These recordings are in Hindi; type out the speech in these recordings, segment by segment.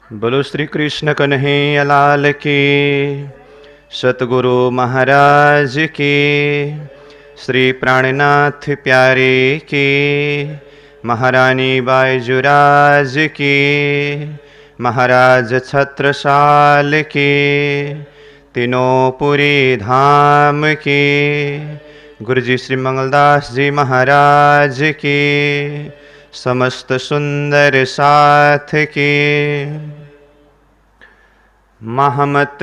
बोलो श्री कृष्ण कन्हैया लाल की, सतगुरु महाराज की, श्री प्राणनाथ प्यारे की, महारानी बाईजुराज की, महाराज छत्रसाल की, तीनों पुरी धाम की, गुरुजी श्री मंगलदास जी महाराज की, समस्त सुंदर साथ की। महमत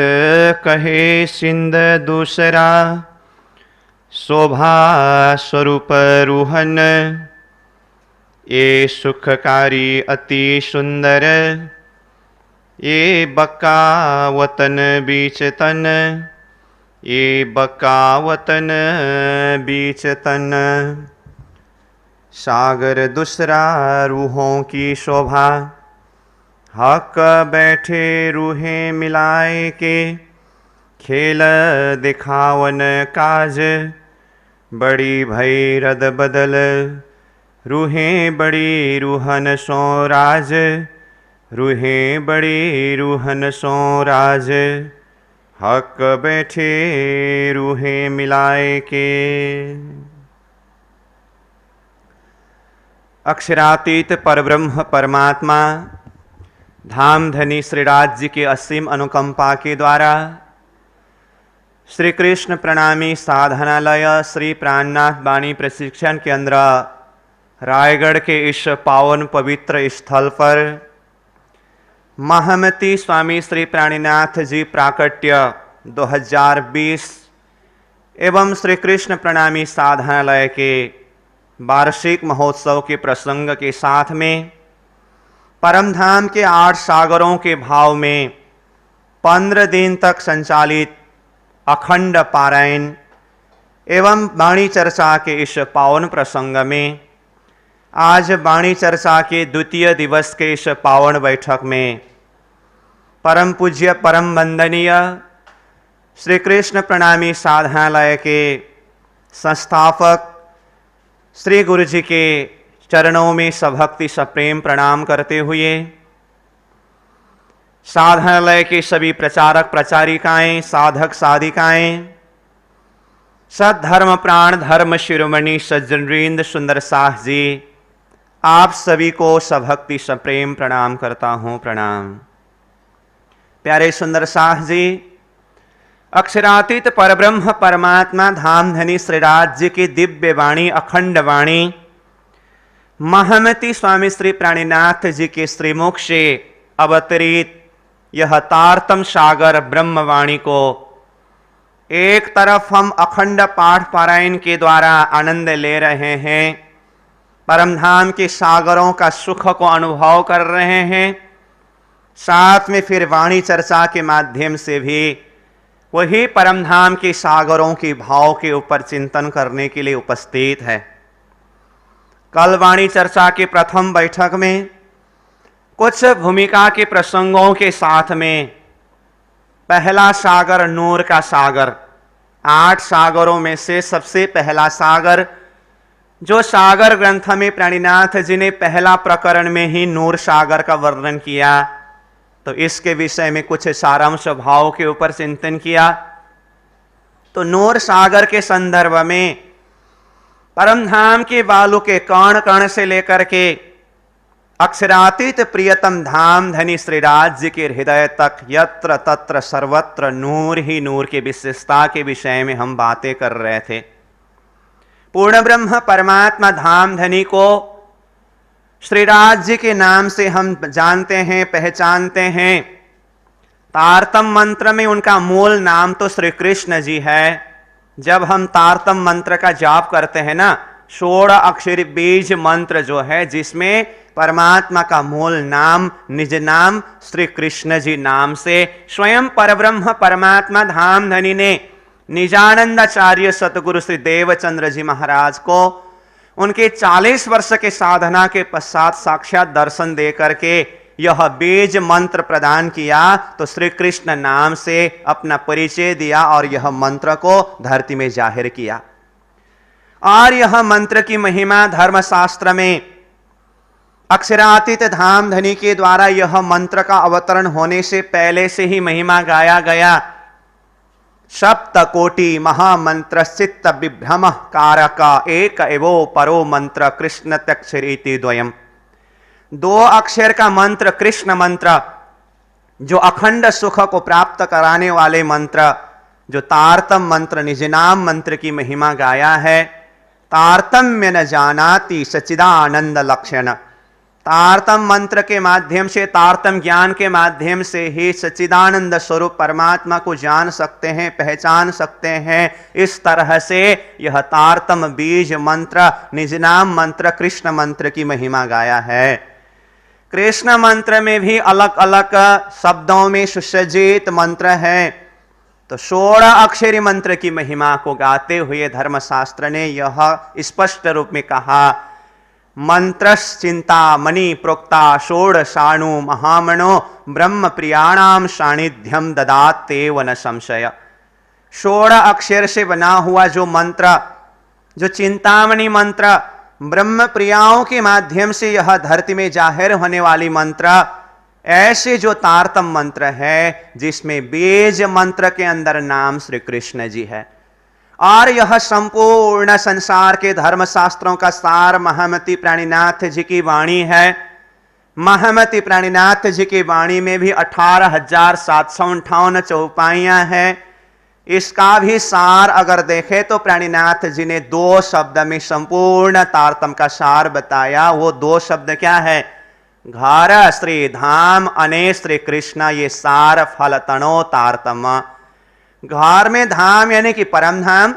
कहे सिंध दूसरा, शोभा स्वरूप रूहन, ये सुखकारी अति सुंदर, ये बका वतन बीच तन, ये बका वतन बीच तन। सागर दूसरा रूहों की शोभा, हक बैठे रूहें मिलाए के, खेल दिखावन काज, बड़ी भई रद बदल, रूहें बड़ी रूहन सो राज, रूहें बड़ी रूहन सो राज, हक बैठे रूहें मिलाए के। अक्षरातीत परब्रह्म परमात्मा धामधनी श्रीराज जी के असीम अनुकंपा के द्वारा श्री कृष्ण प्रणामी साधनालय श्री प्राणनाथ वाणी प्रशिक्षण केंद्र रायगढ़ के इस पावन पवित्र स्थल पर महामती स्वामी श्री प्राणीनाथ जी प्राकट्य 2020 एवं श्री कृष्ण प्रणामी साधनालय के वार्षिक महोत्सव के प्रसंग के साथ में परमधाम के 8 सागरों के भाव में 15 दिन तक संचालित अखंड पारायण एवं वाणी चर्चा के इस पावन प्रसंग में आज वाणी चर्चा के द्वितीय दिवस के इस पावन बैठक में परम पूज्य परम वंदनीय श्री कृष्ण प्रणामी साधनालय के संस्थापक श्री गुरु जी के चरणों में सभक्ति सप्रेम प्रणाम करते हुए साधनालय के सभी प्रचारक प्रचारिकाएं, साधक साधिकाएं, सद्धर्म प्राण धर्म शिरोमणि सज्जनवृंद सुंदर साह जी, आप सभी को सभक्ति सप्रेम प्रणाम करता हूं। प्रणाम। प्यारे सुंदर साह जी, अक्षरातीत परब्रह्म परमात्मा धामधनी श्रीराज जी की दिव्य वाणी अखंड वाणी महामती स्वामी श्री प्राणीनाथ जी के श्रीमुख से अवतरित यह तारतम सागर ब्रह्मवाणी को एक तरफ हम अखंड पाठ पारायण के द्वारा आनंद ले रहे हैं, परमधाम के सागरों का सुख को अनुभव कर रहे हैं, साथ में फिर वाणी चर्चा के माध्यम से भी वही परमधाम के सागरों के भाव के ऊपर चिंतन करने के लिए उपस्थित है। कल वाणी चर्चा के प्रथम बैठक में कुछ भूमिका के प्रसंगों के साथ में पहला सागर नूर का सागर, 8 सागरों में से सबसे पहला सागर जो सागर ग्रंथ में प्राणीनाथ जी ने पहला प्रकरण में ही नूर सागर का वर्णन किया, तो इसके विषय में कुछ सारांश भाव के ऊपर चिंतन किया। तो नूर सागर के संदर्भ में परमधाम के बालू के कण कण से लेकर के अक्षरातीत प्रियतम धाम धनी श्रीराज जी के हृदय तक यत्र तत्र सर्वत्र नूर ही नूर की विशेषता के विषय में हम बातें कर रहे थे। पूर्ण ब्रह्म परमात्मा धाम धनी को श्रीराज जी के नाम से हम जानते हैं, पहचानते हैं। तारतम मंत्र में उनका मूल नाम तो श्री कृष्ण जी है। जब हम तारतम मंत्र का जाप करते हैं ना, 16 अक्षरी बीज मंत्र जो है जिसमें परमात्मा का मूल नाम निज नाम श्री कृष्ण जी नाम से स्वयं परब्रह्म परमात्मा धामधनी ने निजानंदाचार्य सतगुरु श्री देवचंद्र जी महाराज को उनके 40 वर्ष के साधना के पश्चात साक्षात दर्शन दे करके यह बीज मंत्र प्रदान किया, तो श्री कृष्ण नाम से अपना परिचय दिया और यह मंत्र को धरती में जाहिर किया। और यह मंत्र की महिमा धर्मशास्त्र में अक्षरातीत धाम धनी के द्वारा यह मंत्र का अवतरण होने से पहले से ही महिमा गाया गया। सप्त कोटि महामंत्र चित्त विभ्रम कारक एक एवो परो मंत्र कृष्ण तक्षरीति द्वयम। 2 अक्षर का मंत्र कृष्ण मंत्र, जो अखंड सुख को प्राप्त कराने वाले मंत्र, जो तारतम मंत्र निज नाम मंत्र की महिमा गाया है। तारतम्य न जानाति सच्चिदानंद लक्षण। तारतम मंत्र के माध्यम से, तारतम ज्ञान के माध्यम से ही सच्चिदानंद स्वरूप परमात्मा को जान सकते हैं, पहचान सकते हैं। इस तरह से यह तारतम बीज मंत्र निज नाम मंत्र कृष्ण मंत्र की महिमा गाया है। कृष्ण मंत्र में भी अलग अलग शब्दों में सुसज्जित मंत्र है। तो 16 अक्षरी मंत्र की महिमा को गाते हुए धर्मशास्त्र ने यह स्पष्ट रूप में कहा, मंत्रश्चिंता मणि प्रोक्ता षोडशाणु महामणो ब्रह्म प्रियाणाम सानिध्यम ददातेव न संशय। 16 अक्षर से बना हुआ जो मंत्र, जो चिंतामणि मंत्र, ब्रह्म प्रियाओं के माध्यम से यह धरती में जाहिर होने वाली मंत्र, ऐसे जो तारतम मंत्र है जिसमें बीज मंत्र के अंदर नाम श्री कृष्ण जी है। और यह संपूर्ण संसार के धर्मशास्त्रों का सार महामती प्राणीनाथ जी की वाणी है। महामती प्राणीनाथ जी की वाणी में भी 18,758 चौपाइयां हैं। इसका भी सार अगर देखें तो प्राणीनाथ जी ने 2 शब्द में संपूर्ण तारतम का सार बताया। वो 2 शब्द क्या है? घर श्री धाम अने श्री कृष्ण, ये सार फल तणो तारतम। घर में धाम यानी कि परम धाम,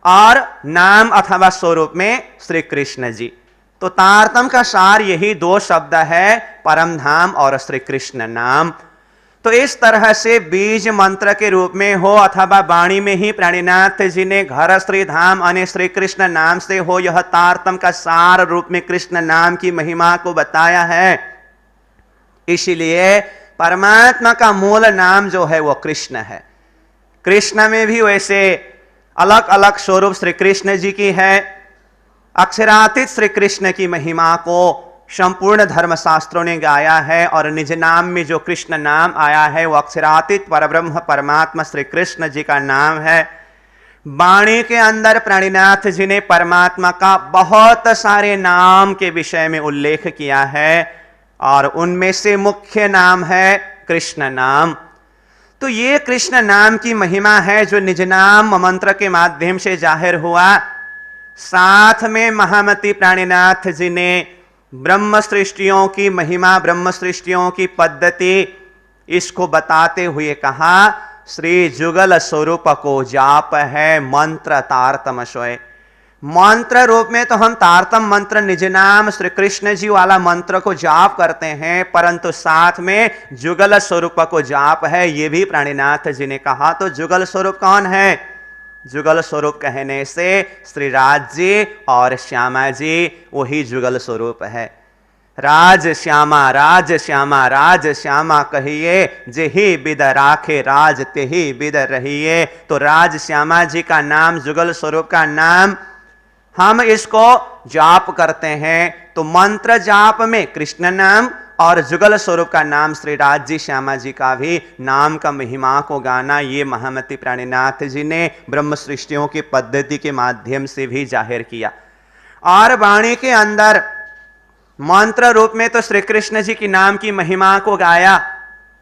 और नाम अथवा स्वरूप में श्री कृष्ण जी। तो तारतम का सार यही 2 शब्द है, परम धाम और श्री कृष्ण नाम। तो इस तरह से बीज मंत्र के रूप में हो अथवा वाणी में ही प्राणीनाथ जी ने घर श्री धाम अने श्री कृष्ण नाम से हो, यह तारतम का सार रूप में कृष्ण नाम की महिमा को बताया है। इसीलिए परमात्मा का मूल नाम जो है वो कृष्ण है। कृष्ण में भी वैसे अलग अलग स्वरूप श्री कृष्ण जी की है। अक्षरातीत श्री कृष्ण की महिमा को संपूर्ण धर्मशास्त्रों ने गाया है, और निज नाम में जो कृष्ण नाम आया है वो अक्षरातीत परब्रह्म परमात्मा श्री कृष्ण जी का नाम है। वाणी के अंदर प्राणीनाथ जी ने परमात्मा का बहुत सारे नाम के विषय में उल्लेख किया है, और उनमें से मुख्य नाम है कृष्ण नाम। तो ये कृष्ण नाम की महिमा है जो निज नाम मंत्र के माध्यम से जाहिर हुआ। साथ में महामती प्राणीनाथ जी ने ब्रह्म सृष्टियों की महिमा, ब्रह्म सृष्टियों की पद्धति, इसको बताते हुए कहा, श्री जुगल स्वरूप को जाप है मंत्र तारतम सोए। मंत्र रूप में तो हम तारतम मंत्र निज नाम श्री कृष्ण जी वाला मंत्र को जाप करते हैं, परंतु साथ में जुगल स्वरूप को जाप है, ये भी प्राणीनाथ जी ने कहा। तो जुगल स्वरूप कौन है? जुगल स्वरूप कहने से श्री राज जी और श्यामा जी वही जुगल स्वरूप है। राज श्यामा राज श्यामा राज श्यामा कहिए, जेहि बिद राखे राज तेहि बिद रहिए। तो राज श्यामा जी का नाम, जुगल स्वरूप का नाम, हम इसको जाप करते हैं। तो मंत्र जाप में कृष्ण नाम और जुगल स्वरूप का नाम श्री राज जी श्यामा जी का भी नाम का महिमा को गाना, ये महामती प्राणीनाथ जी ने ब्रह्म सृष्टियों की पद्धति के माध्यम से भी जाहिर किया। और वाणी के अंदर मंत्र रूप में तो श्री कृष्ण जी की नाम की महिमा को गाया,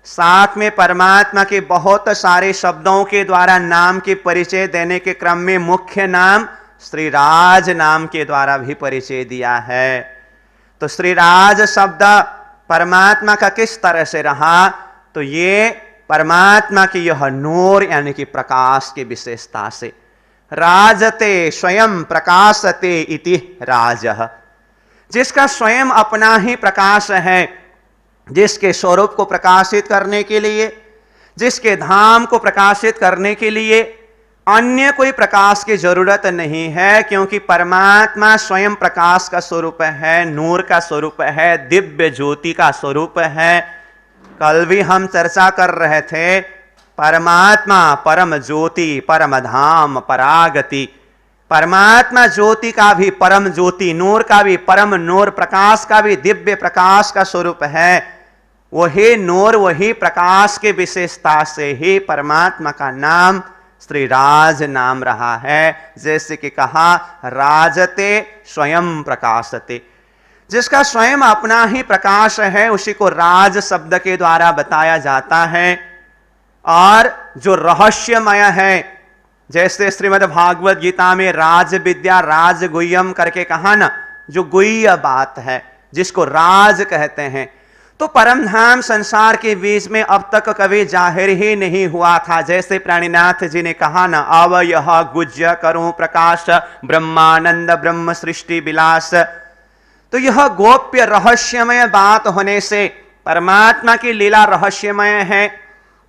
साथ में परमात्मा के बहुत सारे शब्दों के द्वारा नाम के परिचय देने के क्रम में मुख्य नाम श्री राज नाम के द्वारा भी परिचय दिया है। तो श्री राज शब्द परमात्मा का किस तरह से रहा? तो ये परमात्मा की यह नूर यानी कि प्रकाश की विशेषता से, राजते स्वयं प्रकाशते इति राजः, जिसका स्वयं अपना ही प्रकाश है, जिसके स्वरूप को प्रकाशित करने के लिए, जिसके धाम को प्रकाशित करने के लिए अन्य कोई प्रकाश की जरूरत नहीं है, क्योंकि परमात्मा स्वयं प्रकाश का स्वरूप है, नूर का स्वरूप है, दिव्य ज्योति का स्वरूप है। कल भी हम चर्चा कर रहे थे, परमात्मा परम ज्योति, परम धाम, परागति। परमात्मा ज्योति का भी परम ज्योति, नूर का भी परम नूर, प्रकाश का भी दिव्य प्रकाश का स्वरूप है। वही नूर वही प्रकाश के विशेषता से ही परमात्मा का नाम श्री राज नाम रहा है। जैसे कि कहा राजते स्वयं प्रकाशते, जिसका स्वयं अपना ही प्रकाश है उसी को राज शब्द के द्वारा बताया जाता है। और जो रहस्यमय है, जैसे श्रीमद् भागवत गीता में राज विद्या राज गुह्यम करके कहा ना, जो गुह्य बात है जिसको राज कहते हैं, तो परम धाम संसार के बीच में अब तक कभी जाहिर ही नहीं हुआ था। जैसे प्राणीनाथ जी ने कहा ना, अब यह गुज्य करूं प्रकाश ब्रह्मानंद ब्रह्म सृष्टि विलास। तो यह गोप्य रहस्यमय बात होने से परमात्मा की लीला रहस्यमय है,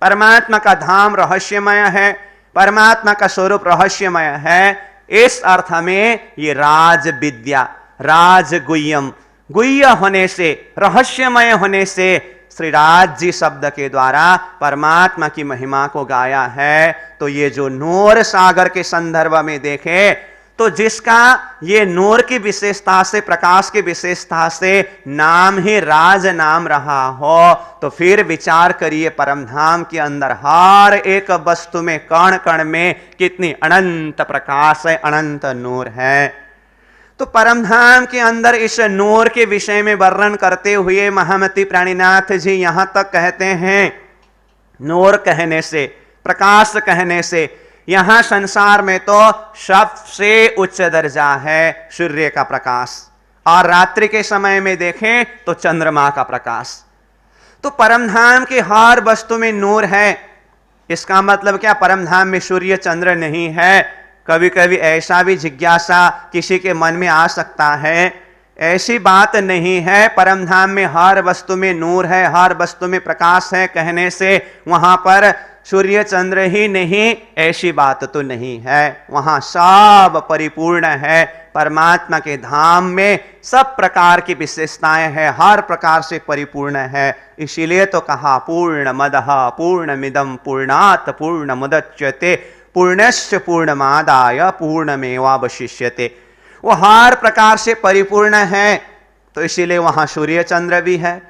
परमात्मा का धाम रहस्यमय है, परमात्मा का स्वरूप रहस्यमय है। इस अर्थ में ये राज विद्या राज गुह्यम, गुह्य होने से रहस्यमय होने से श्री राज जी शब्द के द्वारा परमात्मा की महिमा को गाया है। तो ये जो नूर सागर के संदर्भ में देखें तो जिसका ये नूर की विशेषता से, प्रकाश की विशेषता से नाम ही राज नाम रहा हो, तो फिर विचार करिए परम धाम के अंदर हर एक वस्तु में, कण कण में कितनी अनंत प्रकाश है, अनंत नूर है। तो परम धाम के अंदर इस नूर के विषय में वर्णन करते हुए महामती प्राणीनाथ जी यहां तक कहते हैं, नूर कहने से, प्रकाश कहने से, यहां संसार में तो सबसे उच्च दर्जा है सूर्य का प्रकाश, और रात्रि के समय में देखें तो चंद्रमा का प्रकाश। तो परम धाम के हर वस्तु में नूर है। इसका मतलब क्या परम धाम में सूर्य चंद्र नहीं है? कभी कभी ऐसा भी जिज्ञासा किसी के मन में आ सकता है। ऐसी बात नहीं है। परम धाम में हर वस्तु में नूर है, हर वस्तु में प्रकाश है कहने से वहां पर सूर्य चंद्र ही नहीं, ऐसी बात तो नहीं है। वहां सब परिपूर्ण है। परमात्मा के धाम में सब प्रकार की विशेषताएं हैं, हर प्रकार से परिपूर्ण है। इसीलिए तो कहा पूर्ण मदः पूर्णमिदं पूर्णात् पूर्णमुदच्यते पूर्णस्य पूर्णमादाय पूर्णमेवावशिष्यते। वो हर प्रकार से परिपूर्ण है, तो इसीलिए वहां सूर्य चंद्र भी है।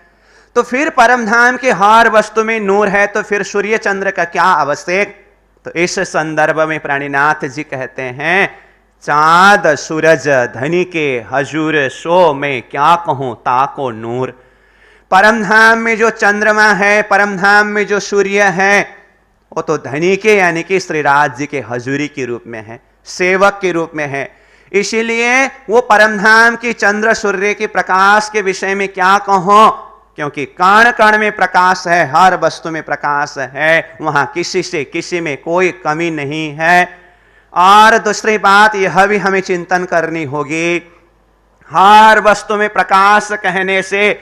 तो फिर परम धाम के हर वस्तु में नूर है, तो फिर सूर्य चंद्र का क्या आवश्यक? तो इस संदर्भ में प्राणीनाथ जी कहते हैं, चांद सूरज धनी के हजूर सो मैं क्या कहूं ताको नूर। परम धाम में जो चंद्रमा है, परम धाम में जो सूर्य है, वो तो धनी के यानी कि श्री राज जी के हजूरी के रूप में है, सेवक के रूप में है। इसीलिए वो परम धाम की चंद्र सूर्य के प्रकाश के विषय में क्या कहो, क्योंकि कण कण में प्रकाश है, हर वस्तु में प्रकाश है, वहां किसी से किसी में कोई कमी नहीं है। और दूसरी बात यह भी हमें चिंतन करनी होगी, हर वस्तु में प्रकाश कहने से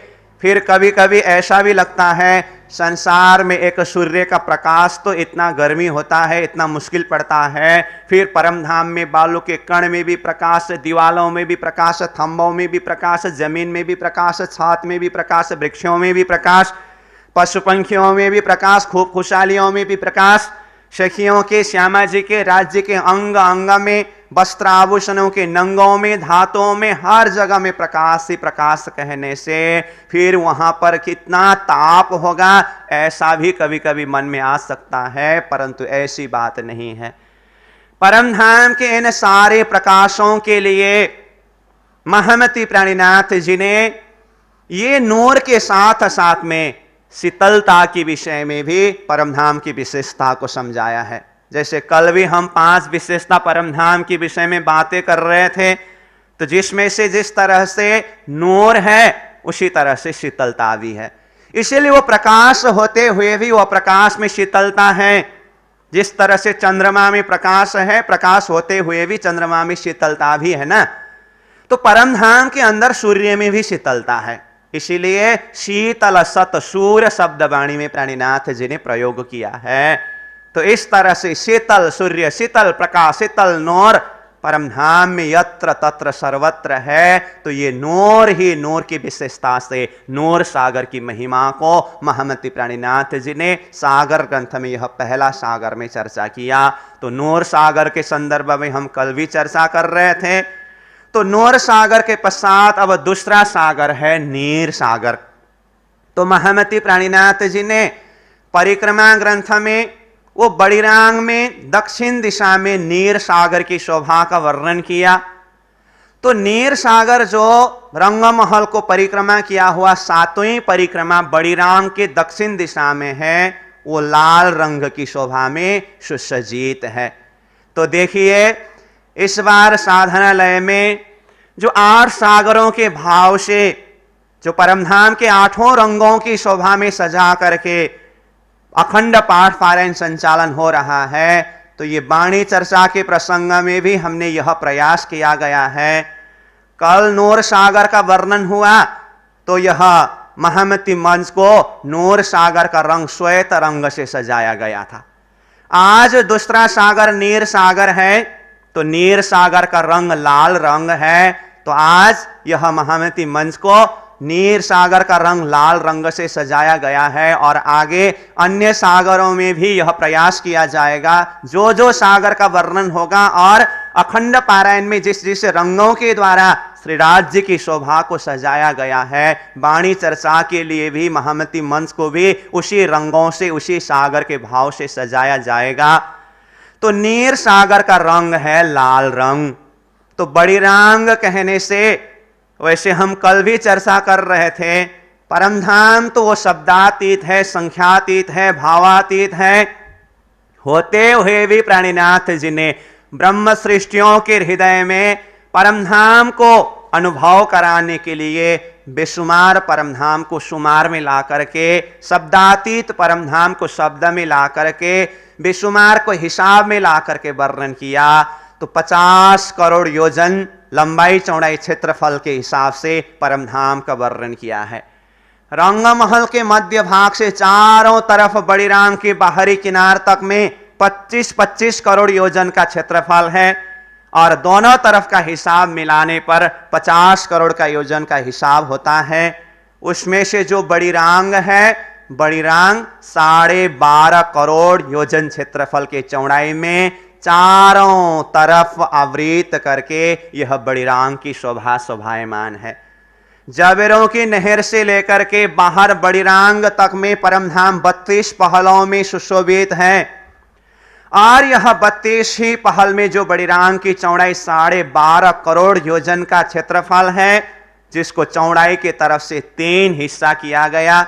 फिर कभी कभी ऐसा भी लगता है संसार में एक सूर्य का प्रकाश तो इतना गर्मी होता है, इतना मुश्किल पड़ता है। फिर परम धाम में बालू के कण में भी प्रकाश, दीवालों में भी प्रकाश, थंबों में भी प्रकाश, जमीन में भी प्रकाश, छात में भी प्रकाश, वृक्षों में भी प्रकाश, पशु पंखियों में भी प्रकाश, खूब खुशहालियों में भी प्रकाश, सखियों के, श्यामा जी के, राज्य के अंग अंग में, वस्त्र आभूषणों के नंगों में, धातुओं में, हर जगह में प्रकाश ही प्रकाश कहने से फिर वहां पर कितना ताप होगा, ऐसा भी कभी कभी मन में आ सकता है, परंतु ऐसी बात नहीं है। परम धाम के इन सारे प्रकाशों के लिए महामती प्राणीनाथ जी ने ये नूर के साथ साथ में शीतलता के विषय में भी परम धाम की विशेषता को समझाया है। जैसे कल भी हम 5 विशेषता परम धाम के विषय में बातें कर रहे थे, तो जिसमें से जिस तरह से नूर है उसी तरह से शीतलता भी है। इसीलिए वो प्रकाश होते हुए भी वो प्रकाश में शीतलता है। जिस तरह से चंद्रमा में प्रकाश है, प्रकाश होते हुए भी चंद्रमा में शीतलता भी है ना। तो परम धाम के अंदर सूर्य में भी शीतलता है। इसीलिए शीतल सत सूर्य शब्द वाणी में प्राणीनाथ जी ने प्रयोग किया है। तो इस तरह से शीतल सूर्य, शीतल प्रकाश, शीतल नूर परमधाम में यत्र तत्र सर्वत्र है। तो ये नूर ही नूर की विशेषता से नूर सागर की महिमा को महामती प्राणीनाथ जी ने सागर ग्रंथ में यह पहला सागर में चर्चा किया। तो नूर सागर के संदर्भ में हम कल भी चर्चा कर रहे थे। तो नूर सागर के पश्चात अब दूसरा सागर है नीर सागर। तो महामती प्राणीनाथ जी ने परिक्रमा ग्रंथ में वो बड़ीरांग में दक्षिण दिशा में नीर सागर की शोभा का वर्णन किया। तो नीर सागर जो रंगमहल को परिक्रमा किया हुआ सातवीं परिक्रमा बड़ीरांग के दक्षिण दिशा में है, वो लाल रंग की शोभा में सुसज्जित है। तो देखिए इस बार साधनालय में जो 8 सागरों के भाव से जो परमधाम के 8 रंगों की शोभा में सजा करके अखंड पाठ पारायण संचालन हो रहा है। तो ये वाणी चर्चा के प्रसंग में भी हमने यह प्रयास किया गया है। कल नूर सागर का वर्णन हुआ तो यह महामती मंच को नूर सागर का रंग श्वेत रंग से सजाया गया था। आज दूसरा सागर नीर सागर है, तो नीर सागर का रंग लाल रंग है। तो आज यह महामती मंच को नीर सागर का रंग लाल रंग से सजाया गया है और आगे अन्य सागरों में भी यह प्रयास किया जाएगा। जो जो सागर का वर्णन होगा और अखंड पारायण में जिस जिस रंगों के द्वारा श्री राज्य की शोभा को सजाया गया है, वाणी चर्चा के लिए भी महामती मंच को भी उसी रंगों से उसी सागर के भाव से सजाया जाएगा। तो नीर सागर का रंग है लाल रंग। तो बड़ीरांग कहने से वैसे हम कल भी चर्चा कर रहे थे, परमधाम तो वो शब्दातीत है, संख्यातीत है, भावातीत है। होते हुए भी प्राणीनाथ जी ने ब्रह्म सृष्टियों के हृदय में परमधाम को अनुभव कराने के लिए बेशुमार परमधाम को शुमार में ला करके, शब्दातीत परमधाम को शब्द में ला करके, बेशुमार को हिसाब में ला करके वर्णन किया। तो 50 करोड़ योजन लंबाई चौड़ाई क्षेत्रफल के हिसाब से परमधाम का वर्णन किया है। रंगमहल के मध्य भाग से चारों तरफ बड़ीरांग के बाहरी किनार तक में 25-25 करोड़ योजन का क्षेत्रफल है और दोनों तरफ का हिसाब मिलाने पर 50 करोड़ का योजन का हिसाब होता है। उसमें से जो बड़ीरांग है, बड़ीरांग 12.5 करोड़ योजन क्षेत्रफल के चौड़ाई में चारों तरफ आवृत करके यह बड़ीरांग की शोभा शोभायमान है। जावेरों की नहर से लेकर के बाहर बड़ीरांग तक में परमधाम 32 पहलों में सुशोभित है और यह 32 ही पहल में जो बड़ीरांग की चौड़ाई 12.5 करोड़ योजन का क्षेत्रफल है, जिसको चौड़ाई की तरफ से 3 हिस्सा किया गया।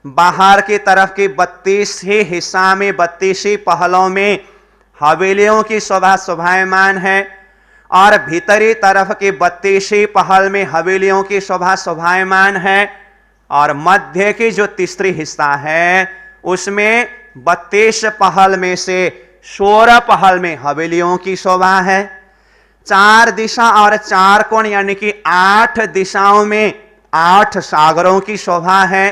बाहर की तरफ के 32 ही हिस्सा में 32 ही पहलों में हवेलियों की शोभा शोभायमान है और भीतरी तरफ के 32 पहल में हवेलियों की शोभा शोभायमान है और मध्य की जो तीसरी हिस्सा है उसमें 32 पहल में से 16 पहल में हवेलियों की शोभा है। 4 दिशा और 4 कोण यानी कि 8 दिशाओं में 8 सागरों की शोभा है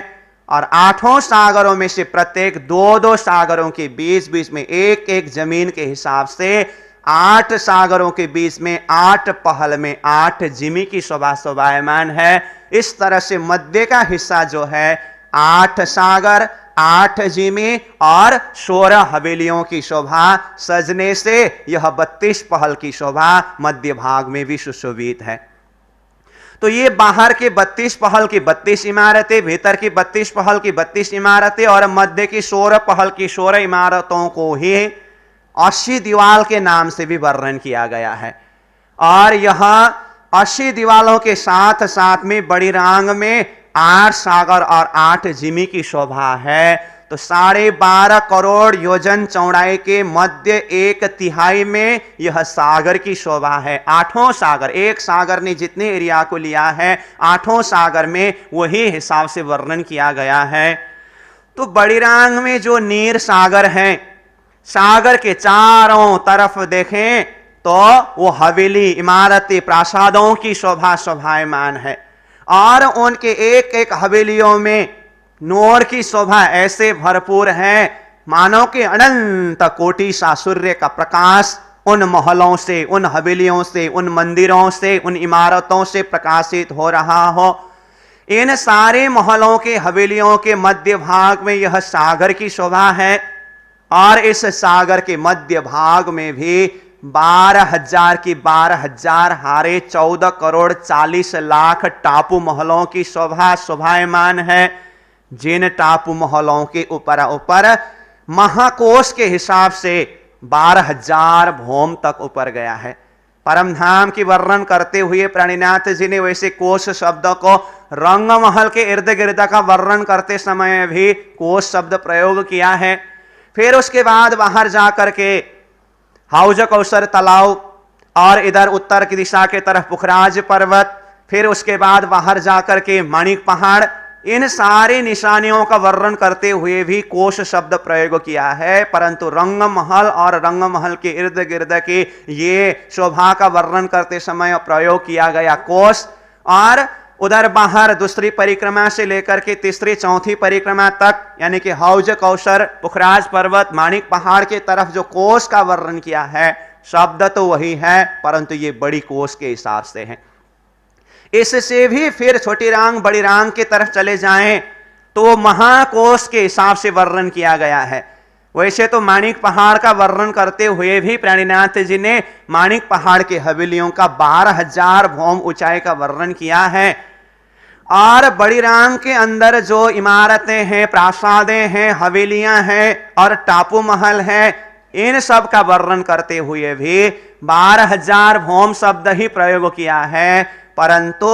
और 8 सागरों में से प्रत्येक 2-2 सागरों के बीच बीच में एक एक जमीन के हिसाब से 8 सागरों के बीच में 8 पहल में 8 जिमी की शोभा शोभायमान है। इस तरह से मध्य का हिस्सा जो है 8 सागर 8 जिमी और 16 हवेलियों की शोभा सजने से यह 32 पहल की शोभा मध्य भाग में भी सुशोभित है। तो ये बाहर के 32 पहल की 32 इमारतें, भीतर की 32 पहल की 32 इमारतें और मध्य की 16 पहल की 16 इमारतों को ही 80 दीवाल के नाम से भी वर्णन किया गया है। और यह 80 दीवालों के साथ साथ में बड़ीरांग में 8 सागर और 8 जिमी की शोभा है। तो 12.5 करोड़ योजन चौड़ाई के मध्य 1/3 में यह सागर की शोभा है। 8 सागर, एक सागर ने जितने एरिया को लिया है 8 सागर में वही हिसाब से वर्णन किया गया है। तो बड़ीरांग में जो नीर सागर है, सागर के चारों तरफ देखें तो वो हवेली, इमारतें, प्रासादों की शोभा शोभायमान है और उनके एक एक हवेलियों में नूर की शोभा ऐसे भरपूर है मानो कि अनंत कोटि सा सूर्य का प्रकाश उन महलों से, उन हवेलियों से, उन मंदिरों से, उन इमारतों से प्रकाशित हो रहा हो। इन सारे महलों के, हवेलियों के मध्य भाग में यह सागर की शोभा है और इस सागर के मध्य भाग में भी 12,000 की 12,000 हारे 14 करोड़ 40 लाख टापू महलों की शोभा शोभायमान है, जिन टापू महलों के ऊपर महाकोश के हिसाब से 12,000 भौम तक ऊपर गया है। परम धाम की वर्णन करते हुए प्राणीनाथ जी ने वैसे कोश शब्द को रंग महल के इर्द गिर्द का वर्णन करते समय भी कोश शब्द प्रयोग किया है। फिर उसके बाद बाहर जाकर के हाउज कौसर तालाब और इधर उत्तर की दिशा के तरफ पुखराज पर्वत, फिर उसके बाद बाहर जाकर के माणिक पहाड़, इन सारी निशानियों का वर्णन करते हुए भी कोश शब्द प्रयोग किया है। परंतु रंग महल और रंग महल के इर्द गिर्द के ये शोभा का वर्णन करते समय प्रयोग किया गया कोश, और उधर बाहर दूसरी परिक्रमा से लेकर के तीसरी चौथी परिक्रमा तक, यानी कि हौज कौसर, पुखराज पर्वत, माणिक पहाड़ के तरफ जो कोश का वर्णन किया है, शब्द तो वही है परंतु ये बड़ी कोश के हिसाब से है। इससे भी फिर छोटी रांग बड़ी रांग की तरफ चले जाएं तो महाकोश के हिसाब से वर्णन किया गया है। वैसे तो माणिक पहाड़ का वर्णन करते हुए भी प्राणीनाथ जी ने माणिक पहाड़ के हवेलियों का 12,000 भौम ऊंचाई का वर्णन किया है, और बड़ी रांग के अंदर जो इमारतें हैं, प्रासादें हैं, हवेलियां हैं और टापू महल है, इन सब का वर्णन करते हुए भी 12,000 भौम शब्द ही प्रयोग किया है। परंतु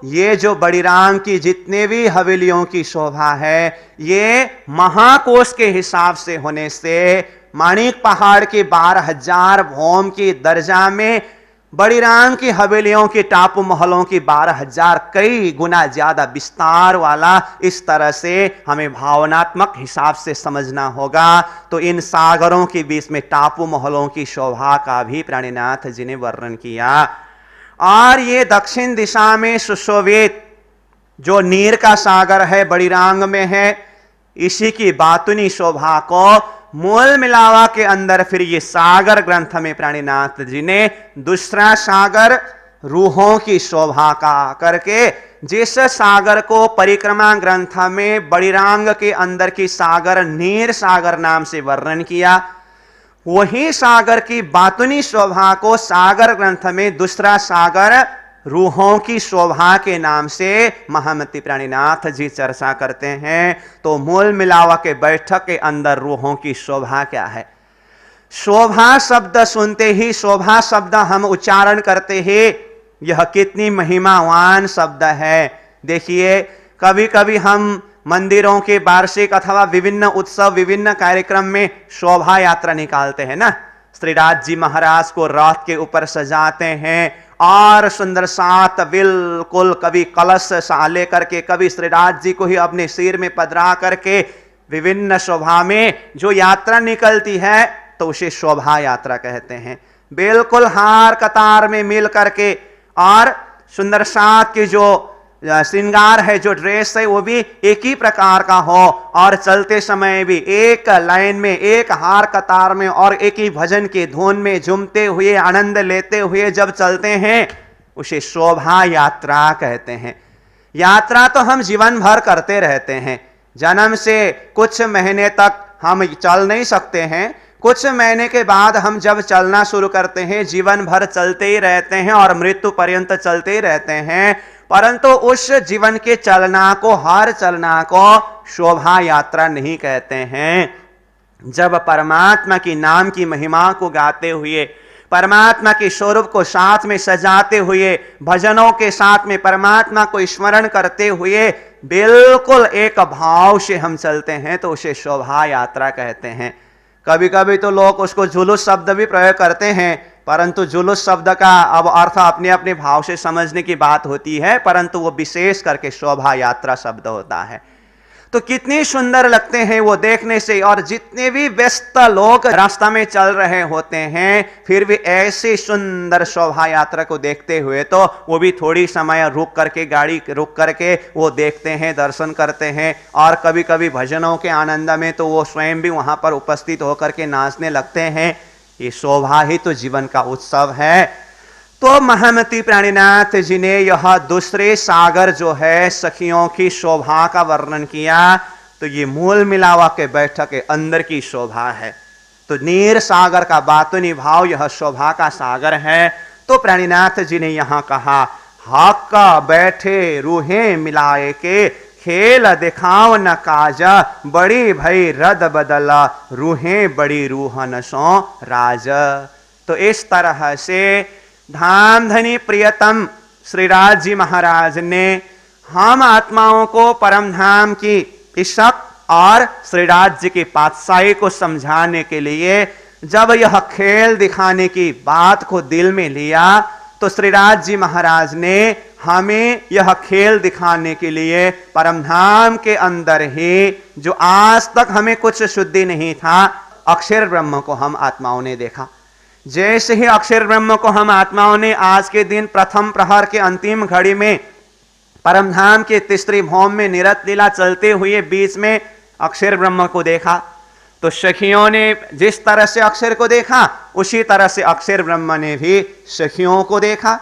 ये जो बड़ी रांग की जितने भी हवेलियों की शोभा है, ये महाकोश के हिसाब से होने से माणिक पहाड़ के 12,000 भौम की दर्जा में बड़ी रांग की हवेलियों के टापू महलों की 12,000 कई गुना ज्यादा विस्तार वाला, इस तरह से हमें भावनात्मक हिसाब से समझना होगा। तो इन सागरों के बीच में टापू महलों की शोभा का भी प्राणीनाथ जी ने वर्णन किया। और ये दक्षिण दिशा में सुशोभित जो नीर का सागर है, बड़ी रांग में है, इसी की बातुनी शोभा को मूल मिलावा के अंदर फिर ये सागर ग्रंथ में प्राणीनाथ जी ने दूसरा सागर रूहों की शोभा का करके, जिस सागर को परिक्रमा ग्रंथ में बड़ी रांग के अंदर की सागर नीर सागर नाम से वर्णन किया, वही सागर की बातुनी शोभा को सागर ग्रंथ में दूसरा सागर रूहों की शोभा के नाम से महामती प्राणीनाथ जी चर्चा करते हैं। तो मूल मिलावा के बैठक के अंदर रूहों की शोभा क्या है? शोभा शब्द सुनते ही, शोभा शब्द हम उच्चारण करते ही, यह कितनी महिमावान शब्द है। देखिए, कभी कभी हम मंदिरों के वार्षिक अथवा विभिन्न उत्सव, विभिन्न कार्यक्रम में शोभा यात्रा निकालते हैं ना। श्रीराज जी महाराज को रथ के ऊपर सजाते हैं और सुंदर सात बिल्कुल कभी कलश लेकर के, कभी श्रीराज जी को ही अपने सिर में पधरा करके विभिन्न शोभा में जो यात्रा निकलती है तो उसे शोभा यात्रा कहते हैं। बिल्कुल हार कतार में मिल करके, और सुंदर सात की जो श्रृंगार है, जो ड्रेस है, वो भी एक ही प्रकार का हो, और चलते समय भी एक लाइन में, एक हार कतार में और एक ही भजन की धुन में झूमते हुए, आनंद लेते हुए जब चलते हैं, उसे शोभा यात्रा कहते हैं। यात्रा तो हम जीवन भर करते रहते हैं। जन्म से कुछ महीने तक हम चल नहीं सकते हैं, कुछ महीने के बाद हम जब चलना शुरू करते हैं, जीवन भर चलते ही रहते हैं और मृत्यु पर्यंत चलते ही रहते हैं। परंतु उस जीवन के चलना को, हर चलना को शोभा यात्रा नहीं कहते हैं। जब परमात्मा की नाम की महिमा को गाते हुए, परमात्मा के स्वरूप को साथ में सजाते हुए, भजनों के साथ में परमात्मा को स्मरण करते हुए बिल्कुल एक भाव से हम चलते हैं, तो उसे शोभा यात्रा कहते हैं। कभी कभी तो लोग उसको जुलूस शब्द भी प्रयोग करते हैं, परंतु जुलूस शब्द का अब अर्थ अपने अपने भाव से समझने की बात होती है, परंतु वो विशेष करके शोभा यात्रा शब्द होता है। तो कितनी सुंदर लगते हैं वो देखने से, और जितने भी व्यस्त लोग रास्ता में चल रहे होते हैं, फिर भी ऐसी सुंदर शोभा यात्रा को देखते हुए तो वो भी थोड़ी समय रुक करके, गाड़ी रुक करके वो देखते हैं, दर्शन करते हैं, और कभी कभी भजनों के आनंद में तो वो स्वयं भी वहां पर उपस्थित होकर के नाचने लगते हैं। ये शोभा ही तो जीवन का उत्सव है। तो महामती प्राणीनाथ जी ने यह दूसरे सागर जो है सखियों की शोभा का वर्णन किया। तो ये मूल मिलावा के बैठक के अंदर की शोभा है। तो नीर सागर का बातुनी भाव यह शोभा का सागर है। तो प्राणीनाथ जी ने यहां कहा, हाका बैठे रूहें मिलाए के, खेल दिखाओ न काजा, बड़ी भई रद बदला, रूहें बड़ी रूहन सो राज। तो इस तरह से धामधनी प्रियतम श्रीराज जी महाराज ने हम आत्माओं को परम धाम की इशक और श्रीराज जी की पातशाही को समझाने के लिए जब यह खेल दिखाने की बात को दिल में लिया, तो श्रीराज जी महाराज ने हमें यह खेल दिखाने के लिए परमधाम के अंदर ही, जो आज तक हमें कुछ शुद्धि नहीं था, अक्षर ब्रह्म को हम आत्माओं ने देखा। जैसे ही अक्षर ब्रह्म को हम आत्माओं ने आज के दिन प्रथम प्रहर के अंतिम घड़ी में परमधाम के तीसरी भौम में निरत लीला चलते हुए बीच में अक्षर ब्रह्म को देखा, तो सखियों ने जिस तरह से अक्षर को देखा उसी तरह से अक्षर ब्रह्म ने भी सखियों को देखा।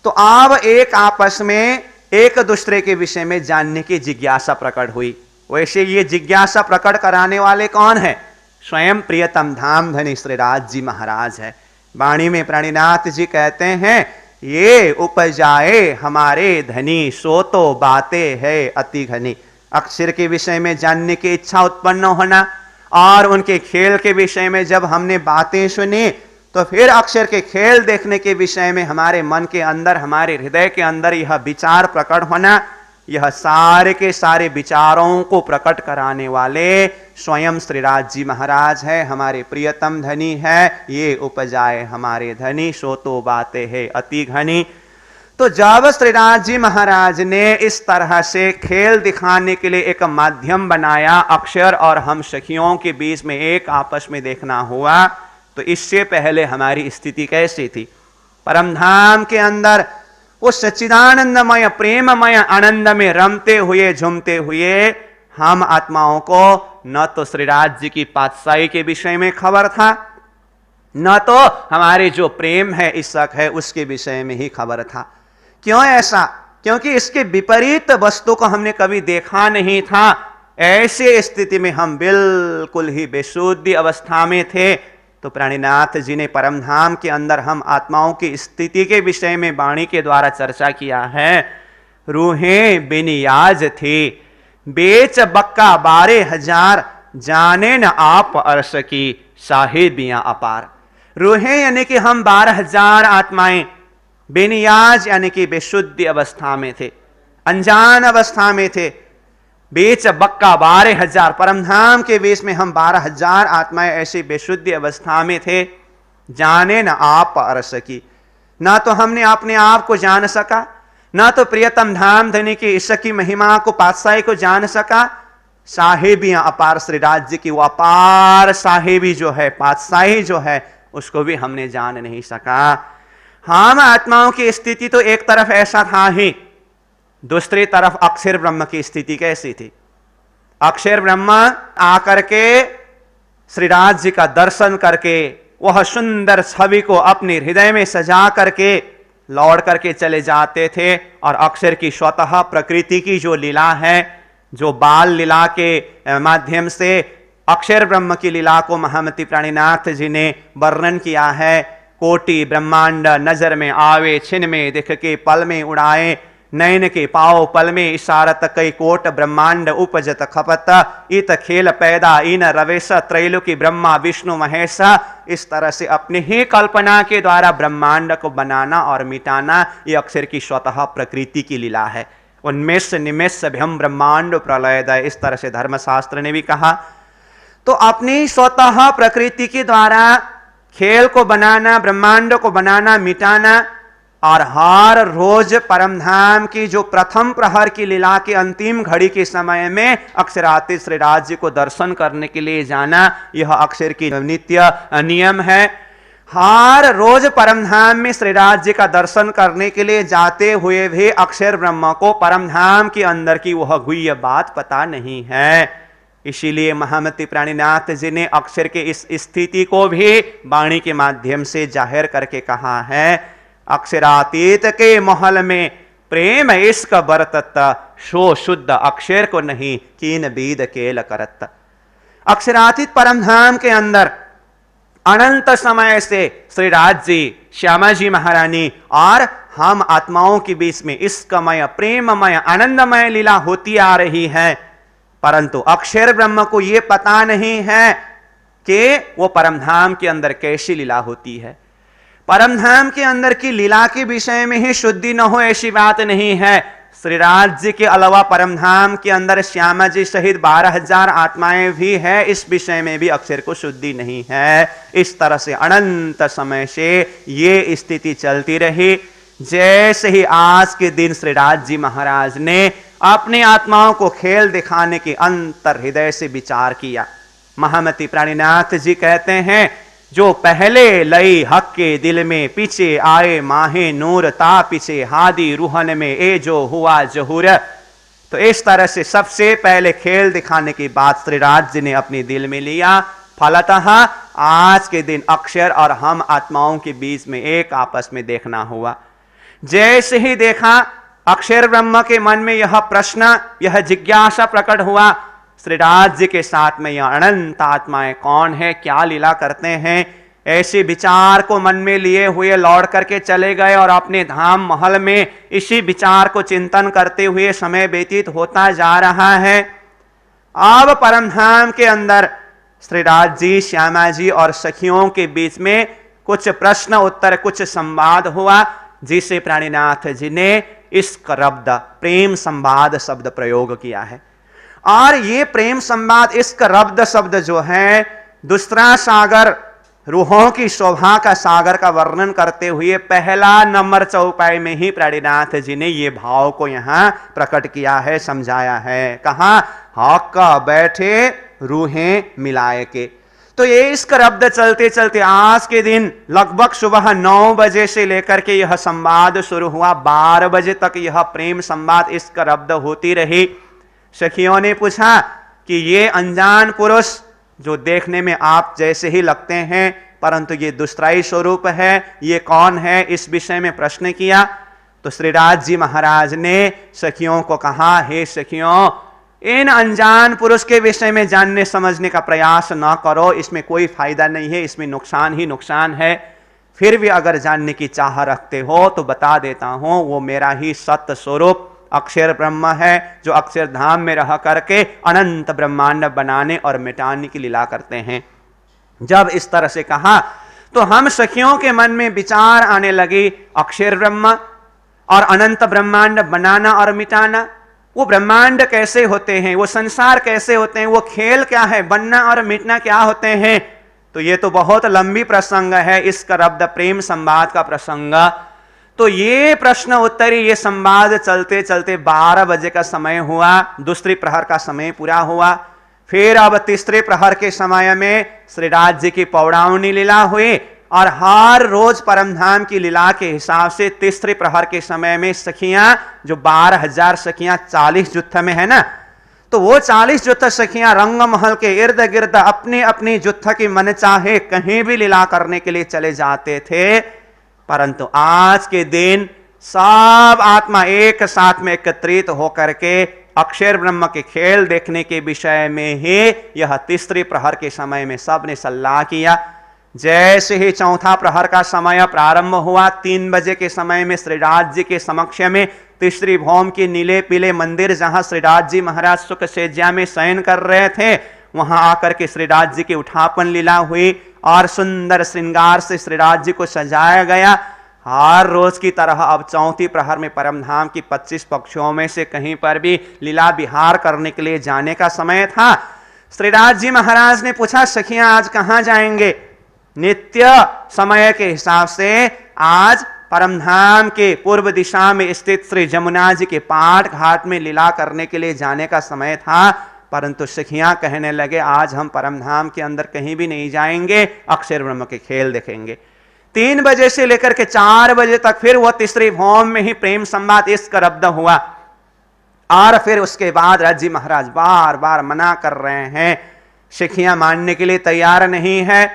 तो अब एक आपस में एक दूसरे के विषय में जानने की जिज्ञासा प्रकट हुई। वैसे ये जिज्ञासा प्रकट कराने वाले कौन है? स्वयं प्रियतम धामधनी श्रीराज जी महाराज है। वाणी में प्राणीनाथ जी कहते हैं, ये उपजाए हमारे धनी, सो तो बातें है अति घनी। अक्षर के विषय में जानने की इच्छा उत्पन्न होना और उनके खेल के विषय में जब हमने बातें सुनी, तो फिर अक्षर के खेल देखने के विषय में हमारे मन के अंदर, हमारे हृदय के अंदर यह विचार प्रकट होना, यह सारे के सारे विचारों को प्रकट कराने वाले स्वयं श्रीराज जी महाराज है, हमारे प्रियतम धनी है। ये उपजाए हमारे धनी, सो तो बातें है अति घनी। तो जब श्रीराज जी महाराज ने इस तरह से खेल दिखाने के लिए एक माध्यम बनाया, अक्षर और हम सखियों के बीच में एक आपस में देखना हुआ, तो इससे पहले हमारी स्थिति कैसी थी? परमधाम के अंदर वो सच्चिदानंदमय प्रेममय आनंद में रमते हुए झूमते हुए हम आत्माओं को न तो श्रीराज जी की पातशाही के विषय में खबर था, न तो हमारे जो प्रेम है, इश्क है, उसके विषय में ही खबर था। क्यों ऐसा? क्योंकि इसके विपरीत वस्तु को हमने कभी देखा नहीं था। ऐसे स्थिति में हम बिल्कुल ही बेशुद्ध अवस्था में थे। तो प्राणीनाथ जी ने परमधाम के अंदर हम आत्माओं की स्थिति के विषय में वाणी के द्वारा चर्चा किया है। रूहें बेनियाज थी, बेच बक्का 12,000, जाने न आप अर्श की साहिबियां अपार। रूहें यानी कि हम 12,000 आत्माएं बेनियाज यानी कि बेशुद्ध अवस्था में थे, अनजान अवस्था में थे। बेच बक्का 12,000, परमधाम के वेश में हम 12,000 आत्माएं ऐसी बेशुद्ध अवस्था में थे। जाने न आप अर्श की, ना तो हमने अपने आप को जान सका, ना तो प्रियतम धाम धनी की ईश्वर की महिमा को, पातशाही को जान सका। साहिबियां अपार, श्रीराज जी की वो अपार साहिबी जो है, पातशाही जो है, उसको भी हमने जान नहीं सका। हम आत्माओं की स्थिति तो एक तरफ ऐसा था ही, दूसरी तरफ अक्षर ब्रह्म की स्थिति कैसी थी? अक्षर ब्रह्म आकर के श्रीराज जी का दर्शन करके वह सुंदर छवि को अपने हृदय में सजा करके लौट करके चले जाते थे। और अक्षर की स्वतः प्रकृति की जो लीला है, जो बाल लीला के माध्यम से अक्षर ब्रह्म की लीला को महामती प्राणीनाथ जी ने वर्णन किया है। कोटि ब्रह्मांड नजर में आवे, छिन में दिख के पल में उड़ाए, नयन के पाओ पल में इशारत, कई कोट ब्रह्मांड उपजत खपत, इत खेल पैदा इन रवेश, त्रैलोकी ब्रह्मा विष्णु महेश। इस तरह से अपनी ही कल्पना के द्वारा ब्रह्मांड को बनाना और मिटाना, ये अक्षर की स्वतः प्रकृति की लीला है। उन्मेष निमेष भ्यम ब्रह्मांड प्रलयदय, इस तरह से धर्मशास्त्र ने भी कहा। तो अपनी स्वतः प्रकृति के द्वारा खेल को बनाना, ब्रह्मांड को बनाना, मिटाना, और हर रोज परमधाम की जो प्रथम प्रहर की लीला के अंतिम घड़ी के समय में अक्षरातीत श्रीराज जी को दर्शन करने के लिए जाना, यह अक्षर की नित्य नियम है। हर रोज परमधाम में श्रीराज जी का दर्शन करने के लिए जाते हुए भी अक्षर ब्रह्म को परमधाम के अंदर की वह गुह्य बात पता नहीं है। इसीलिए महामती प्राणीनाथ जी ने अक्षर के इस स्थिति को भी वाणी के माध्यम से जाहिर करके कहा है, अक्षरातीत के महल में प्रेम इश्क बरतत, शो शुद्ध अक्षर को नहीं कीन बीद केल करत। अक्षरातीत परमधाम के अंदर अनंत समय से श्री राज जी, श्यामा जी महारानी और हम आत्माओं के बीच में इश्कमय, प्रेममय, आनंदमय लीला होती आ रही है, परंतु अक्षर ब्रह्म को यह पता नहीं है कि वो परमधाम के अंदर कैसी लीला होती है। परमधाम के अंदर की लीला के विषय में ही शुद्धि न हो ऐसी बात नहीं है। श्री राज जी के अलावा परमधाम के अंदर श्यामा जी सहित 12,000 आत्माएं भी है, इस विषय में भी अक्षर को शुद्धि नहीं है। इस तरह से अनंत समय से ये स्थिति चलती रही। जैसे ही आज के दिन श्री राज जी महाराज ने अपने आत्माओं को खेल दिखाने के अंतर हृदय से विचार किया, महामती प्राणीनाथ जी कहते हैं, जो पहले लई हक के दिल में, पीछे आए माहे नूर ता पीछे हादी रूहन में, ए जो हुआ जहूर। तो इस तरह से सबसे पहले खेल दिखाने की बात श्री राज जी ने अपने दिल में लिया। फलतः आज के दिन अक्षर और हम आत्माओं के बीच में एक आपस में देखना हुआ। जैसे ही देखा, अक्षर ब्रह्म के मन में यह प्रश्न, यह जिज्ञासा प्रकट हुआ, श्री राज जी के साथ में यह अनंत आत्माएं कौन है, क्या लीला करते हैं, ऐसे विचार को मन में लिए हुए लौट करके चले गए और अपने धाम महल में इसी विचार को चिंतन करते हुए समय व्यतीत होता जा रहा है। अब परमधाम के अंदर श्री राज जी, श्यामा जी और सखियों के बीच में कुछ प्रश्न उत्तर, कुछ संवाद हुआ, जिसे प्राणीनाथ जी ने इस शब्द प्रेम संवाद शब्द प्रयोग किया है। और ये प्रेम संवाद, इस रब्द शब्द जो है, दूसरा सागर, रूहों की शोभा का सागर का वर्णन करते हुए पहला नंबर चौपाई में ही प्राणीनाथ जी ने ये भाव को यहां प्रकट किया है, समझाया है। कहा, हक बैठे रूहें मिलाए के। तो ये इस रब्द चलते चलते आज के दिन लगभग सुबह 9 बजे से लेकर के यह संवाद शुरू हुआ, 12 बजे तक यह प्रेम संवाद इस रब्द होती रही। सखियों ने पूछा कि ये अनजान पुरुष जो देखने में आप जैसे ही लगते हैं, परंतु ये दुष्टाई स्वरूप है, ये कौन है, इस विषय में प्रश्न किया। तो श्री राज जी महाराज ने सखियों को कहा, हे सखियों, इन अनजान पुरुष के विषय में जानने समझने का प्रयास न करो, इसमें कोई फायदा नहीं है, इसमें नुकसान ही नुकसान है। फिर भी अगर जानने की चाह रखते हो तो बता देता हूं, वो मेरा ही सत्य स्वरूप अक्षर ब्रह्म है, जो अक्षर धाम में रह करके अनंत ब्रह्मांड बनाने और मिटाने की लीला करते हैं। जब इस तरह से कहा तो हम सखियों के मन में विचार आने लगी, अक्षर ब्रह्म और अनंत ब्रह्मांड बनाना और मिटाना, वो ब्रह्मांड कैसे होते हैं, वो संसार कैसे होते हैं, वो खेल क्या है, बनना और मिटना क्या होते हैं। तो ये तो बहुत लंबी प्रसंग है, इसका रब्द प्रेम संवाद का प्रसंग। तो ये प्रश्न उत्तरी, ये संवाद चलते चलते 12 बजे का समय हुआ, दूसरी प्रहर का समय पूरा हुआ। फिर अब तीसरे प्रहर के समय में श्री राज जी की पौड़ावनी लीला हुई, और हर रोज परमधाम की लीला के हिसाब से तीसरे प्रहर के समय में सखियां, जो 12,000 सखियां 40 जुत्थ में है ना, तो वो 40 जुत्थ सखियां रंग महल के इर्द गिर्द अपने अपनी जुत्थ की मन चाहे कहीं भी लीला करने के लिए चले जाते थे। परंतु आज के दिन सब आत्मा एक साथ में एकत्रित होकर के अक्षर ब्रह्म के खेल देखने के विषय में ही यह तीसरे प्रहर के समय में सबने सल्लाह किया। जैसे ही चौथा प्रहर का समय प्रारंभ हुआ, 3 बजे के समय में श्री राज जी के समक्ष में तीसरी भौम के नीले पीले मंदिर, जहां श्री राज जी महाराज सुख सेज्या में शयन कर रहे थे, वहां आकर के श्री राज जी की उठापन लीला हुई और सुंदर श्रृंगार से श्री राज जी को सजाया गया। हर रोज की तरह अब चौथी प्रहर में परमधाम की 25 पक्षों में से कहीं पर भी लीला विहार करने के लिए जाने का समय था। श्री राज जी महाराज ने पूछा, सखियां आज कहां जाएंगे? नित्य समय के हिसाब से आज परमधाम के पूर्व दिशा में स्थित श्री जमुना जी के पाठ घाट में लीला करने के लिए जाने का समय था, परंतु सखियां कहने लगे, आज हम परमधाम के अंदर कहीं भी नहीं जाएंगे, अक्षर ब्रह्म के खेल देखेंगे। 3 बजे से लेकर के 4 बजे तक फिर वह तीसरी भौम में ही प्रेम संवाद इस रब्द हुआ। और फिर उसके बाद राज जी महाराज बार बार मना कर रहे हैं, सखियां मानने के लिए तैयार नहीं है।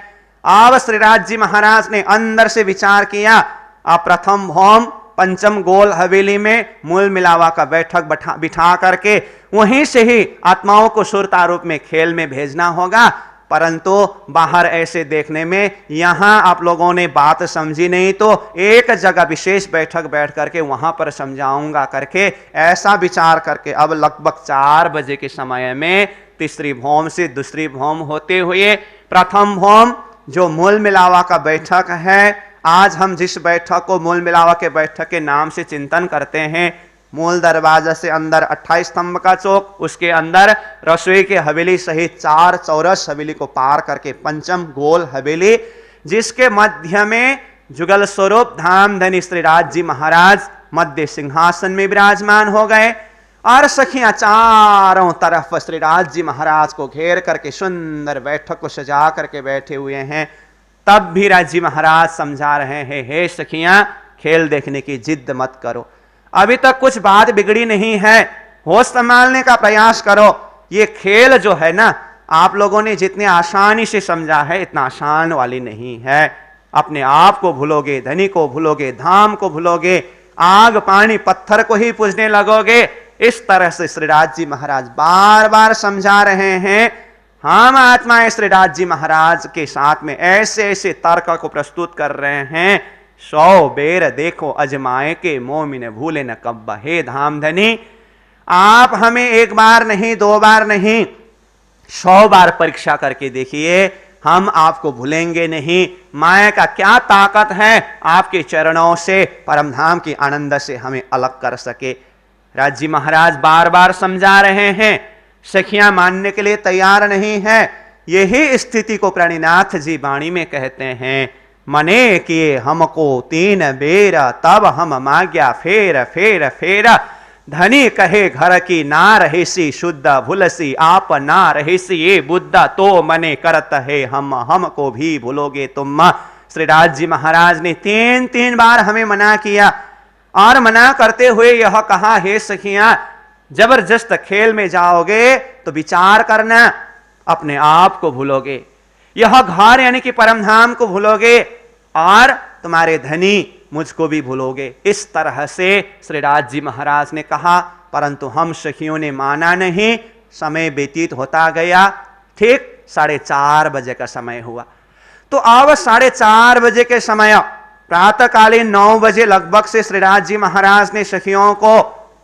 अब श्री राज जी महाराज ने अंदर से विचार किया, आप प्रथम होम पंचम गोल हवेली में मूल मिलावा का बैठक बिठा करके वहीं से ही आत्माओं को सुरता रूप में खेल में भेजना होगा। परंतु बाहर ऐसे देखने में यहां आप लोगों ने बात समझी नहीं, तो एक जगह विशेष बैठक बैठ करके वहां पर समझाऊंगा करके ऐसा विचार करके अब लगभग 4 बजे के समय में तीसरी भौम से दूसरी भौम होते हुए प्रथम भौम जो मूल मिलावा का बैठक है, आज हम जिस बैठक को मूल मिलावा के बैठक के नाम से चिंतन करते हैं, मूल दरवाजा से अंदर 28 स्तंभ का चौक, उसके अंदर रसोई के हवेली सहित 4 चौरस हवेली को पार करके पंचम गोल हवेली, जिसके मध्य में जुगल स्वरूप धामधनी श्री राज जी महाराज मध्य सिंहासन में विराजमान हो गए और सखियां चारों तरफ श्री राज जी महाराज को घेर करके सुंदर बैठक को सजा करके बैठे हुए हैं। तब भी राज जी महाराज समझा रहे हैं, हे सखियां खेल देखने की जिद मत करो, अभी तक कुछ बात बिगड़ी नहीं है, होश संभालने का प्रयास करो। ये खेल जो है ना, आप लोगों ने जितने आसानी से समझा है इतना आसान वाली नहीं है। अपने आप को भूलोगे, धनी को भूलोगे, धाम को भूलोगे, आग पानी पत्थर को ही पूजने लगोगे। इस तरह से श्री राज जी महाराज बार बार समझा रहे हैं। हम आत्माएं श्री राज जी महाराज के साथ में ऐसे ऐसे तर्क को प्रस्तुत कर रहे हैं, 100 बेर देखो अजमाए के मोमिन भूले न कब्बा। हे धामधनी, आप हमें एक बार नहीं, 2 बार नहीं, 100 बार परीक्षा करके देखिए, हम आपको भूलेंगे नहीं। माया का क्या ताकत है आपके चरणों से परम धाम के आनंद से हमें अलग कर सके। राज जी महाराज बार बार समझा रहे हैं, सखियां मानने के लिए तैयार नहीं है। यही स्थिति को प्रणिनाथ जी वाणी में कहते हैं, मने किए हमको 3 बेर तब हम माग्या फेर फेर फेर, धनी कहे घर की ना रहीसी शुद्ध भूलसी, आप ना रहीसी ये बुद्ध तो मने करत है हमको भी भूलोगे तुम। श्री राज जी महाराज ने 3 बार हमें मना किया और मना करते हुए यह कहा, हे सखियां जबरदस्त खेल में जाओगे तो विचार करना, अपने आप को भूलोगे, यह घर यानी कि परमधाम को भूलोगे और तुम्हारे धनी मुझको भी भूलोगे। इस तरह से श्री राज जी महाराज ने कहा, परंतु हम सखियों ने माना नहीं। समय व्यतीत होता गया, ठीक 4:30 बजे का समय हुआ। तो अब 4:30 बजे के समय प्रातःकालीन 9 बजे लगभग से श्री राज जी महाराज ने सखियों को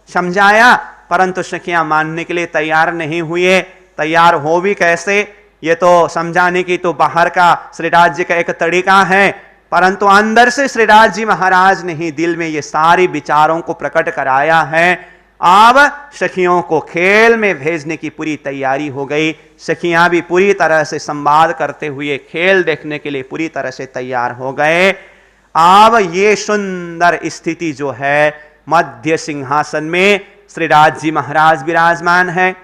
समझाया, परंतु सखियां मानने के लिए तैयार नहीं हुए। तैयार हो भी कैसे, ये तो समझाने की तो बाहर का श्री राज जी का एक तरीका है, परंतु अंदर से श्री राज जी महाराज ने ही दिल में ये सारी विचारों को प्रकट कराया है। अब सखियों को खेल में भेजने की पूरी तैयारी हो गई। सखियां भी पूरी तरह से संवाद करते हुए खेल देखने के लिए पूरी तरह से तैयार हो गए। अब ये सुंदर स्थिति जो है, मध्य सिंहासन में श्री राज जी महाराज विराजमान है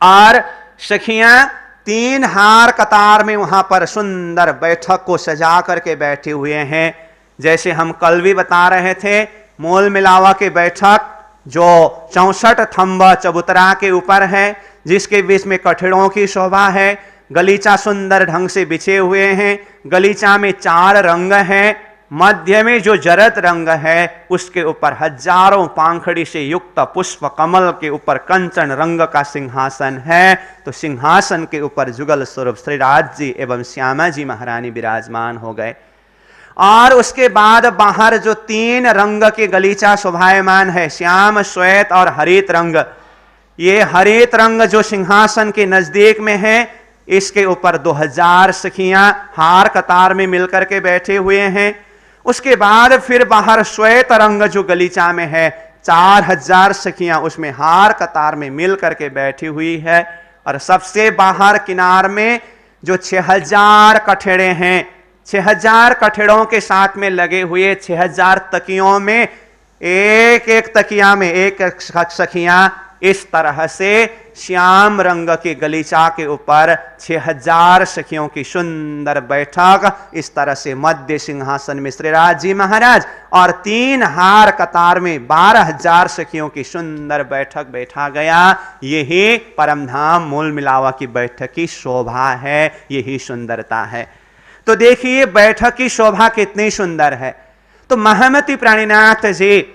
और सखियां 3 हार कतार में वहां पर सुंदर बैठक को सजा करके बैठे हुए हैं। जैसे हम कल भी बता रहे थे, मूल मिलावा के बैठक जो 64 थंब चबूतरा के ऊपर है, जिसके बीच में कठड़ों की शोभा है, गलीचा सुंदर ढंग से बिछे हुए हैं, गलीचा में 4 रंग हैं, मध्य में जो जरद रंग है उसके ऊपर हजारों पांखड़ी से युक्त पुष्प कमल के ऊपर कंचन रंग का सिंहासन है। तो सिंहासन के ऊपर जुगल स्वरूप श्री राज जी एवं श्यामा जी महारानी विराजमान हो गए। और उसके बाद बाहर जो 3 रंग के गलीचा शोभायमान है, श्याम श्वेत और हरित रंग, ये हरित रंग जो सिंहासन के नजदीक में है, इसके ऊपर 2000 सखियां हार कतार में मिलकर के बैठे हुए हैं। उसके बाद फिर बाहर श्वेत रंग जो गलीचा में है, 4000 सखियां उसमें हार कतार में मिल करके बैठी हुई है। और सबसे बाहर किनार में जो 6000 कठेड़े हैं, 6000 कठेड़ों के साथ में लगे हुए 6000 तकियों में एक एक तकिया में एक सखियां इस तरह से श्याम रंग के गलीचा के ऊपर 6000 सखियों की सुंदर बैठक, इस तरह से मध्य सिंहासन में श्रीराज जी महाराज और 3 हार कतार में 12000 सखियों की सुंदर बैठक बैठा गया। यही परमधाम मूल मिलावा की बैठक की शोभा है, यही सुंदरता है। तो देखिए बैठक की शोभा कितनी सुंदर है। तो महामती प्राणीनाथ जी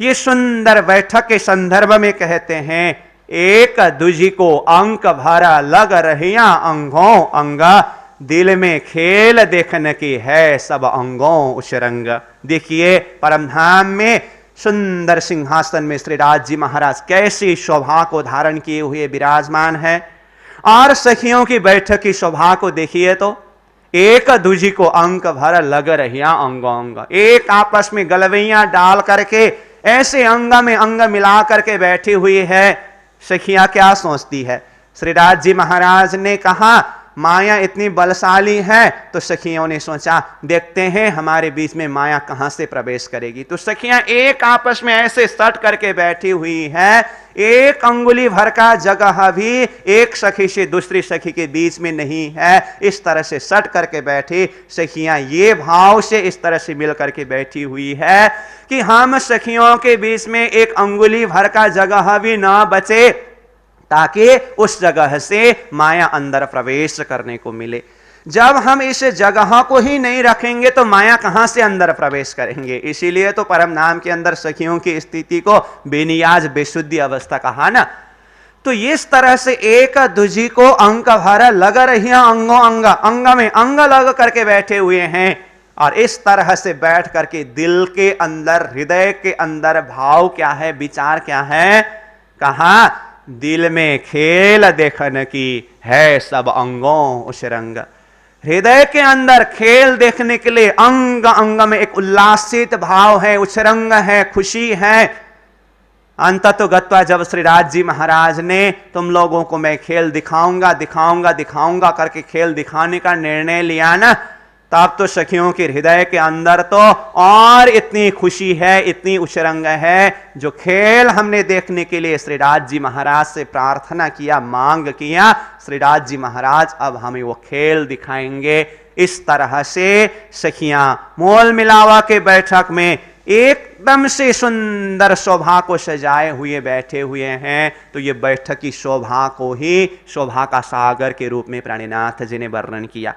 ये सुंदर बैठक के संदर्भ में कहते हैं, एक दूजी को अंक भरा लग रहिया अंगों अंगा, दिल में खेल देखने की है सब अंगों उशरंग। देखिए परमधाम में सुंदर सिंहासन में श्रीराज जी महाराज कैसी शोभा को धारण किए हुए विराजमान है। और सखियों की बैठक की शोभा को देखिए तो एक दूजी को अंक भर लग रहिया अंगों अंग, एक आपस में गलवैया डाल करके ऐसे अंग में अंग मिला करके बैठी हुई है। सखियां क्या सोचती है, श्रीराज जी महाराज ने कहा माया इतनी बलशाली है, तो सखियों ने सोचा देखते हैं हमारे बीच में माया कहां से प्रवेश करेगी। तो सखियां एक आपस में ऐसे सट करके बैठी हुई है, एक अंगुली भर का जगह भी एक सखी से दूसरी सखी के बीच में नहीं है। इस तरह से सट करके बैठी सखियां ये भाव से इस तरह से मिल करके बैठी हुई है कि हम सखियों के बीच में एक अंगुली भर का जगह भी ना बचे, ताकि उस जगह से माया अंदर प्रवेश करने को मिले। जब हम इस जगह को ही नहीं रखेंगे तो माया कहां से अंदर प्रवेश करेंगे। इसीलिए तो परम नाम के अंदर सखियों की स्थिति को बेनियाज बेशुद्धि अवस्था कहा ना। तो इस तरह से एक दूजी को अंक भर लग रही अंगों अंग, अंग में अंग लग करके बैठे हुए हैं। और इस तरह से बैठ करके दिल के अंदर हृदय के अंदर भाव क्या है, विचार क्या है, कहा दिल में खेल देखने की है सब अंगों उस रंग। हृदय के अंदर खेल देखने के लिए अंग अंग में एक उल्लासित भाव है, उछरंग है, खुशी है। अंततो गत्वा जब श्रीराज जी महाराज ने तुम लोगों को मैं खेल दिखाऊंगा दिखाऊंगा दिखाऊंगा करके खेल दिखाने का निर्णय लिया ना, तब तो सखियों के हृदय के अंदर तो और इतनी खुशी है, इतनी उछरंग है। जो खेल हमने देखने के लिए श्रीराज जी महाराज से प्रार्थना किया, मांग किया, श्रीराज जी महाराज अब हमें वो खेल दिखाएंगे। इस तरह से सखियां मोल मिलावा के बैठक में एकदम से सुंदर शोभा को सजाए हुए बैठे हुए हैं। तो ये बैठक की शोभा को ही शोभा का सागर के रूप में प्राणीनाथ जी ने वर्णन किया।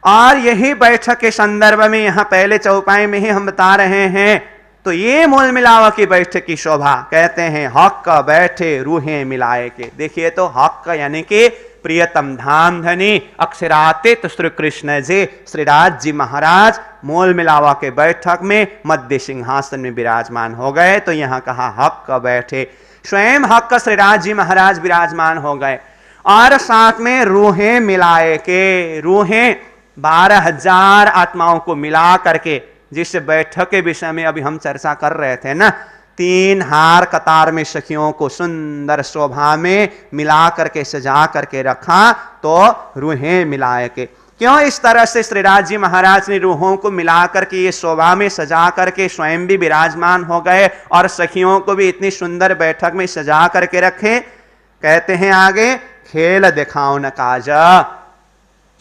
और यही बैठक के संदर्भ में यहां पहले चौपाई में ही हम बता रहे हैं। तो ये मोल मिलावा की बैठक की शोभा कहते हैं हक बैठे रूहें मिलाए के। देखिए तो हक यानी कि प्रियतम धाम धनी अक्षरातीत श्री कृष्ण जी श्रीराज जी महाराज मोल मिलावा के बैठक में मध्य सिंहासन में विराजमान हो गए। तो यहां कहा हक बैठे, स्वयं हक श्रीराज जी महाराज विराजमान हो गए। और साथ में रूहें मिलाए के, रूहें 12000 आत्माओं को मिला करके, जिस बैठक के विषय में अभी हम चर्चा कर रहे थे ना, 3 हार कतार में सखियों को सुंदर शोभा में मिला करके सजा करके रखा। तो रूहें मिलाए के क्यों इस तरह से श्रीराज जी महाराज ने रूहों को मिला करके ये शोभा में सजा करके स्वयं भी विराजमान हो गए और सखियों को भी इतनी सुंदर बैठक में सजा करके रखे। कहते हैं आगे खेल दिखाओ न काजा,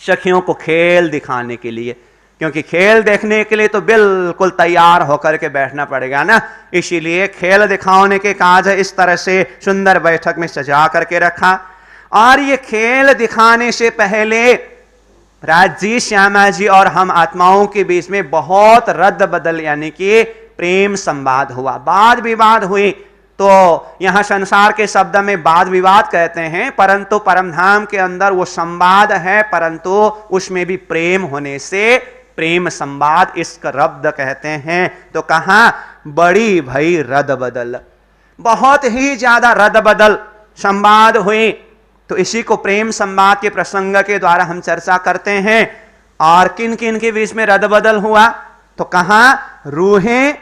सखियों को खेल दिखाने के लिए, क्योंकि खेल देखने के लिए तो बिल्कुल तैयार होकर के बैठना पड़ेगा ना। इसीलिए खेल दिखाने के काज इस तरह से सुंदर बैठक में सजा करके रखा। और ये खेल दिखाने से पहले राजी श्यामा जी और हम आत्माओं के बीच में बहुत रद्द बदल यानी कि प्रेम संवाद हुआ, वाद विवाद हुई। तो यहां संसार के शब्द में वाद विवाद कहते हैं, परंतु परमधाम के अंदर वो संवाद है, परंतु उसमें भी प्रेम होने से प्रेम संवाद इसका रब्द कहते हैं। तो कहा बड़ी भई रद बदल, बहुत ही ज्यादा रद बदल संवाद हुई। तो इसी को प्रेम संवाद के प्रसंग के द्वारा हम चर्चा करते हैं। और किन किन के बीच में रद बदल हुआ, तो कहा रूहें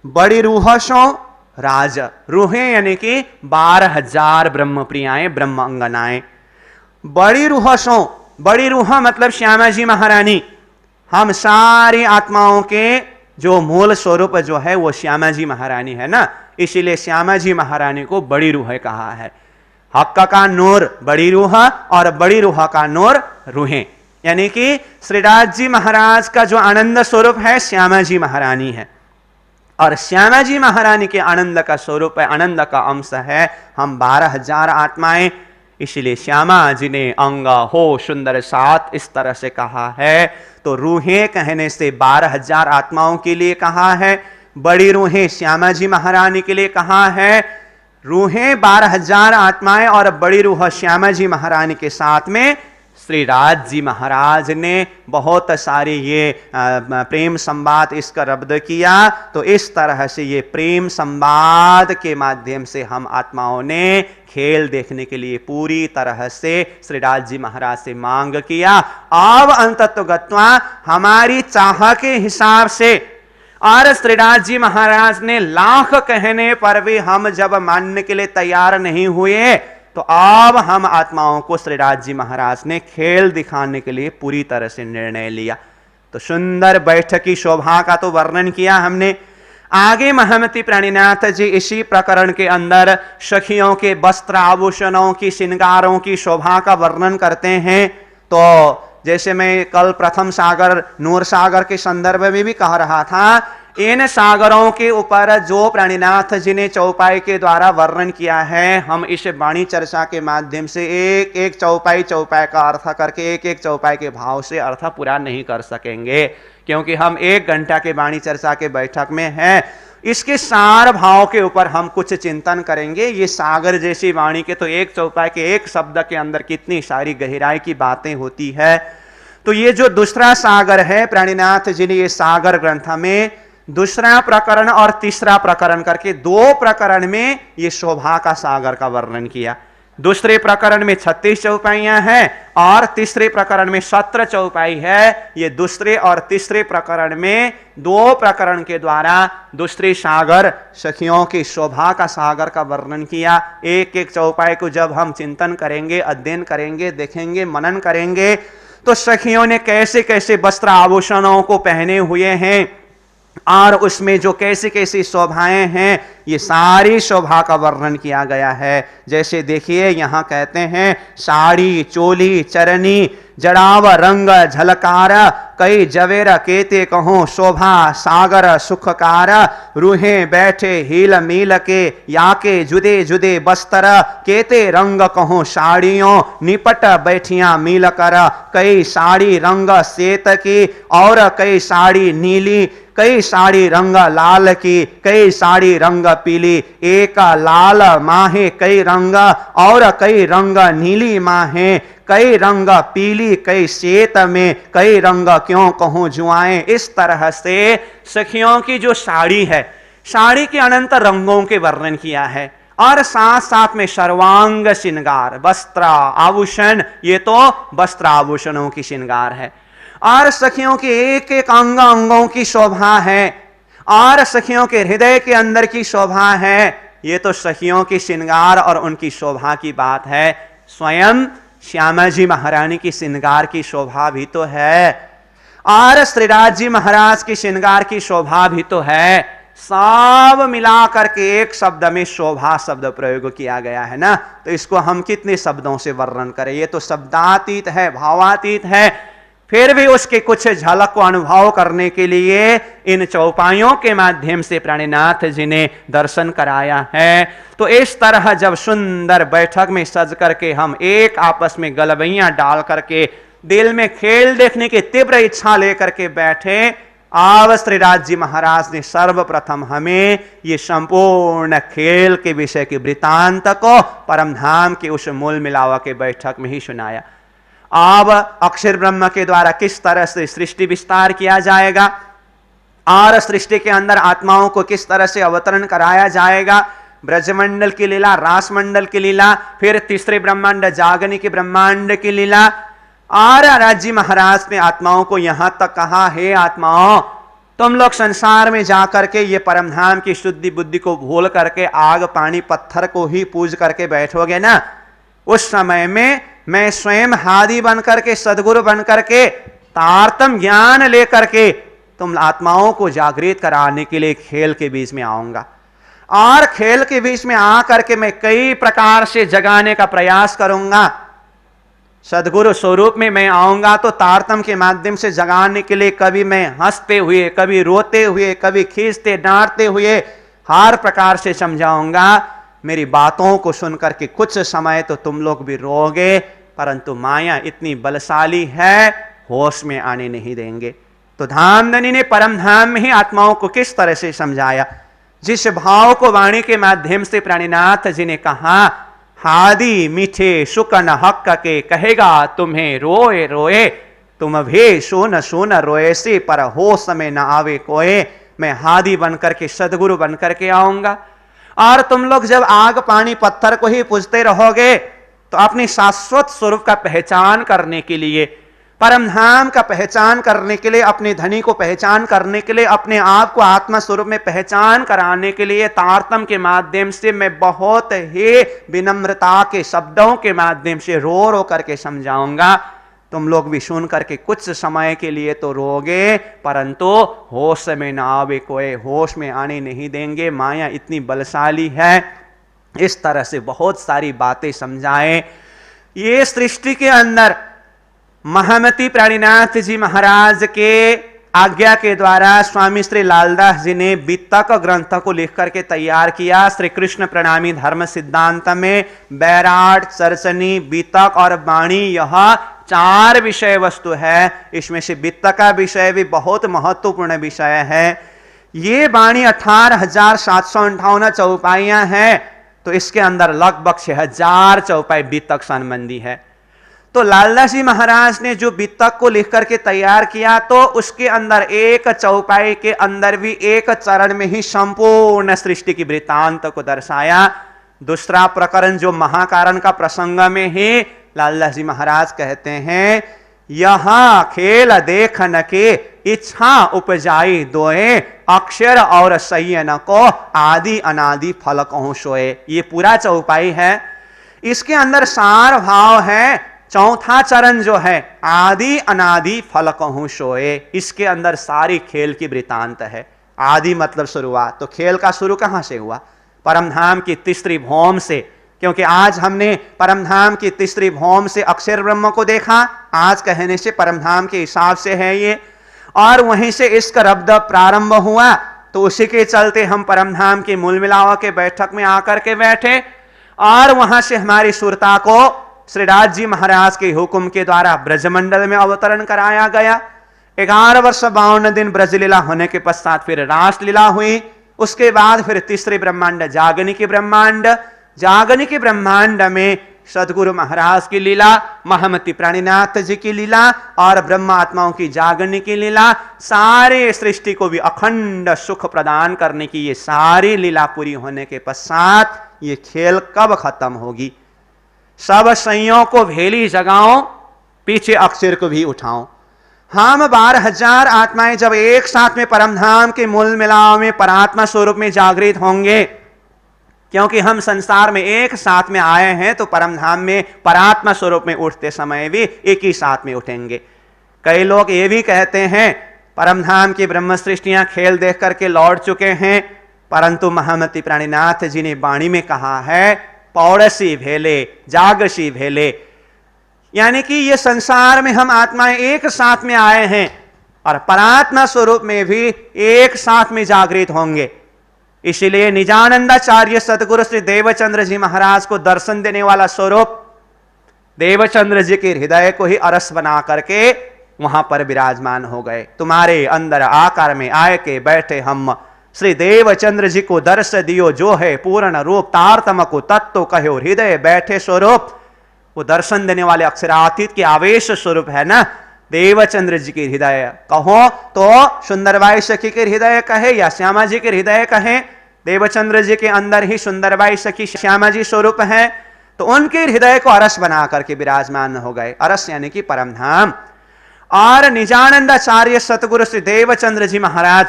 बड़ी रूहसों राज, रूहें यानी कि 12000 ब्रह्म प्रियाएं, ब्रह्म अंगनाएं। बड़ी रूहसों, बड़ी रूह मतलब श्यामा जी महारानी, हम सारी आत्माओं के जो मूल स्वरूप जो है वो श्यामा जी महारानी है ना, इसीलिए श्यामा जी महारानी को बड़ी रूह कहा है। हक्का का नूर बड़ी रूह और बड़ी रूह का नूर रूहें, यानी कि श्रीदास जी महाराज का जो आनंद स्वरूप है श्यामा जी महारानी है, और श्यामा जी महारानी के आनंद का स्वरूप है, आनंद का अंश है हम 12,000 आत्माएं। इसलिए श्यामा जी ने अंग हो सुंदर साथ इस तरह से कहा है। तो रूहें कहने से 12,000 आत्माओं के लिए कहा है, बड़ी रूहें श्यामा जी महारानी के लिए कहा है। रूहें 12,000 आत्माएं और बड़ी रूह श्यामा जी महारानी के साथ में श्रीदास जी महाराज ने बहुत सारे ये प्रेम संवाद इसका रब्द किया। तो इस तरह से ये प्रेम संवाद के माध्यम से हम आत्माओं ने खेल देखने के लिए पूरी तरह से श्रीदास जी महाराज से मांग किया। अब अंततोगत्वा हमारी चाह के हिसाब से, और श्रीदास जी महाराज ने लाख कहने पर भी हम जब मानने के लिए तैयार नहीं हुए, तो अब हम आत्माओं को श्रीदास जी महाराज ने खेल दिखाने के लिए पूरी तरह से निर्णय लिया। तो सुंदर बैठक की शोभा का तो वर्णन किया हमने। आगे महमती प्राणीनाथ जी इसी प्रकरण के अंदर सखियों के वस्त्र आभूषणों की श्रृंगारों की शोभा का वर्णन करते हैं। तो जैसे मैं कल प्रथम सागर नूर सागर के संदर्भ में भी कह रहा था, इन सागरों के ऊपर जो प्राणीनाथ जी ने चौपाई के द्वारा वर्णन किया है, हम इस वाणी चर्चा के माध्यम से एक एक चौपाई का अर्थ करके एक एक चौपाई के भाव से अर्थ पूरा नहीं कर सकेंगे, क्योंकि हम 1 घंटा के वाणी चर्चा के बैठक में हैं। इसके सार भाव के ऊपर हम कुछ चिंतन करेंगे। ये सागर जैसी वाणी के तो एक चौपाई के एक शब्द के अंदर कितनी सारी गहराई की बातें होती है। तो ये जो दूसरा सागर है, प्राणीनाथ जी ने ये सागर ग्रंथ में दूसरा प्रकरण और तीसरा प्रकरण करके 2 प्रकरण में ये शोभा का सागर का वर्णन किया। दूसरे प्रकरण में 36 चौपाइयां हैं और तीसरे प्रकरण में 17 चौपाई है। ये दूसरे और तीसरे प्रकरण में 2 प्रकरण के द्वारा दूसरे सागर सखियों की शोभा का सागर का वर्णन किया। एक एक चौपाई को जब हम चिंतन करेंगे, अध्ययन करेंगे, देखेंगे, मनन करेंगे, तो सखियों ने कैसे कैसे वस्त्र आभूषणों को पहने हुए हैं और उसमें जो कैसी कैसी शोभाएं हैं, ये सारी शोभा का वर्णन किया गया है। जैसे देखिए यहाँ कहते हैं, साड़ी चोली चरनी जड़ाव रंग झलकार, कई जवेर केते कहो शोभा सागर सुखकार, रूहें बैठे हील मील के याके जुदे जुदे बस्तर, केते रंग कहो साड़ियों निपट बैठियां मील कर, कई साड़ी रंग श्वेत की और कई साड़ी नीली, कई साड़ी रंग लाल की, कई साड़ी रंग पीली, एक लाल माहे कई रंग और कई रंग नीली माहे, कई रंग पीली कई श्वेत में, कई रंग क्यों कहूं जुआएं। इस तरह से सखियों की जो साड़ी है, साड़ी के अनंत रंगों के वर्णन किया है और साथ साथ में सर्वांग श्रृंगार वस्त्र आभूषण, ये तो वस्त्र आभूषणों की श्रृंगार है और सखियों के एक एक अंगों की शोभा है और सखियों के हृदय के अंदर की शोभा है। ये तो सखियों की श्रृंगार और उनकी शोभा की बात है। स्वयं श्यामा जी महारानी की श्रृंगार की शोभा भी तो है और श्रीदास जी महाराज की श्रृंगार की शोभा भी तो है। सब मिला करके एक शब्द में शोभा शब्द प्रयोग किया गया है ना, तो इसको हम कितने शब्दों से वर्णन करें। ये तो शब्दातीत है, भावातीत है, फिर भी उसके कुछ झलक को अनुभव करने के लिए इन चौपाइयों के माध्यम से प्राणीनाथ जी ने दर्शन कराया है। तो इस तरह जब सुंदर बैठक में सज करके हम एक आपस में गलबैयां डाल करके दिल में खेल देखने की तीव्र इच्छा लेकर के बैठे, अब श्रीदास जी महाराज ने सर्वप्रथम हमें ये संपूर्ण खेल के विषय के वृतांत को परमधाम के उस मूल मिलावा के बैठक में ही सुनाया। अब अक्षर ब्रह्म के द्वारा किस तरह से सृष्टि विस्तार किया जाएगा और सृष्टि के अंदर आत्माओं को किस तरह से अवतरण कराया जाएगा, ब्रजमंडल की लीला, रासमंडल की लीला, फिर तीसरे ब्रह्मांड जागनी के ब्रह्मांड की लीला, और राजी महाराज ने आत्माओं को यहां तक कहा, हे आत्माओं, तुम लोग संसार में जाकर के ये परमधाम की शुद्धि बुद्धि को भूल करके आग पानी पत्थर को ही पूज करके बैठोगे ना, उस समय में मैं स्वयं हादी बन करके, सदगुरु बन करके, तारतम ज्ञान लेकर के तुम आत्माओं को जागृत कराने के लिए खेल के बीच में आऊंगा, और खेल के बीच में आकर के मैं कई प्रकार से जगाने का प्रयास करूंगा। सदगुरु स्वरूप में मैं आऊंगा तो तारतम के माध्यम से जगाने के लिए कभी मैं हंसते हुए, कभी रोते हुए, कभी खींचते डांटते हुए हर प्रकार से समझाऊंगा। मेरी बातों को सुनकर के कुछ समय तो तुम लोग भी रोगे, परंतु माया इतनी बलशाली है, होश में आने नहीं देंगे। तो धामधनी ने परम धाम में ही आत्माओं को किस तरह से समझाया, जिस भाव को वाणी के माध्यम से प्राणीनाथ जी ने कहा, हादी मीठे सुकन हक के कहेगा तुम्हें रोए रोए, तुम भी सुन सुन रोए से पर हो समय न आवे कोए। मैं हादी बनकर के सदगुरु बनकर के आऊंगा, और तुम लोग जब आग पानी पत्थर को ही पूजते रहोगे तो अपनी शाश्वत स्वरूप का पहचान करने के लिए, परम धाम का पहचान करने के लिए, अपने धनी को पहचान करने के लिए, अपने आप को आत्मा स्वरूप में पहचान कराने के लिए तारतम के माध्यम से मैं बहुत ही विनम्रता के शब्दों के माध्यम से रो रो करके समझाऊंगा। तुम लोग भी सुन करके कुछ समय के लिए तो रोगे, परंतु होश में ना आवे कोई, होश में आने नहीं देंगे। माया इतनी बलशाली है। इस तरह से बहुत सारी बातें समझाएं। ये सृष्टि के अंदर महामती प्राणीनाथ जी महाराज के आज्ञा के द्वारा स्वामी श्री लालदास जी ने वितक ग्रंथ को लिख करके तैयार किया। श्री कृष्ण प्रणामी धर्म सिद्धांत में बैराट, चरचनी, वितक और वाणी, यह 4 विषय वस्तु है। इसमें से वित्त का विषय भी बहुत महत्वपूर्ण विषय है। ये वाणी 18,758 चौपाइयां हैं, तो इसके अंदर लगभग 6,000 चौपाई वित्तक संबंधी है। तो लालदास जी महाराज ने जो वित्तक को लिख करके तैयार किया, तो उसके अंदर एक चौपाई के अंदर भी एक चरण में ही संपूर्ण सृष्टि की वृत्तांत को दर्शाया। दूसरा प्रकरण जो महाकारण का प्रसंग में ही लालदास जी महाराज कहते हैं, यहां खेल देखन के इच्छा उपजाई दोए, अक्षर और सय्यन को आदि अनादि फल कहूं सोए। ये पूरा चौपाई है। इसके अंदर सार भाव है। चौथा चरण जो है, आदि अनादि फल कहूं सोए, इसके अंदर सारी खेल की वृत्तांत है। आदि मतलब शुरुआत, तो खेल का शुरू कहां से हुआ? परमधाम की तीसरी भौम से। क्योंकि आज हमने परमधाम की तीसरी भौम से अक्षर ब्रह्म को देखा, आज कहने से परमधाम के हिसाब से है ये, और वहीं से इसका रब्द प्रारंभ हुआ। तो उसी के चलते हम परमधाम की मूल मिलावा के बैठक में आकर के बैठे, और वहां से हमारी सुरता को श्रीराज जी महाराज के हुक्म के द्वारा ब्रजमंडल में अवतरण कराया गया। 11 वर्ष 52 दिन ब्रजलीला होने के पश्चात फिर रासलीला हुई। उसके बाद फिर तीसरे ब्रह्मांड जागनिकी ब्रह्मांड, जागनिकी ब्रह्मांड में सदगुरु महाराज की लीला, महामती प्राणीनाथ जी की लीला और ब्रह्मात्माओं की जागरण की लीला, सारे सृष्टि को भी अखंड सुख प्रदान करने की ये सारी लीला पूरी होने के पश्चात ये खेल कब खत्म होगी? सब सैयों को भेली जगाओ, पीछे अक्षर को भी उठाओ। हम 12,000 आत्माएं जब एक साथ में परमधाम के मूल मिलाव में परात्मा स्वरूप में जागृत होंगे, क्योंकि हम संसार में एक साथ में आए हैं, तो परमधाम में परात्मा स्वरूप में उठते समय भी एक ही साथ में उठेंगे। कई लोग ये भी कहते हैं परमधाम की ब्रह्म सृष्टियां खेल देख करके लौट चुके हैं, परंतु महामती प्राणीनाथ जी ने वाणी में कहा है, पौड़सी भेले जागसी भेले, यानी कि ये संसार में हम आत्माएं एक साथ में आए हैं और परात्मा स्वरूप में भी एक साथ में जागृत होंगे। इसीलिए निजानंदाचार्य सदगुरु श्री देवचंद्र जी महाराज को दर्शन देने वाला स्वरूप देवचंद्र जी के हृदय को ही अरस बना करके वहां पर विराजमान हो गए। तुम्हारे अंदर आकार में आए के बैठे हम, श्री देवचंद्र जी को दर्श दियो जो है पूर्ण रूप, तारतम को तत्व कहो हृदय बैठे स्वरूप। वो दर्शन देने वाले अक्षरातीत के आवेश स्वरूप है ना देवचंद्र जी के हृदय। कहो तो सुंदरबाई सखी के हृदय कहे या श्यामा जी के हृदय कहे, देवचंद्र जी के अंदर ही सुंदरबाई सखी श्यामा जी स्वरूप है, तो उनके हृदय को अरस बना करके विराजमान हो गए। अरस यानी कि परमधाम। और निजानंदाचार्य सतगुरु श्री देवचंद्र जी महाराज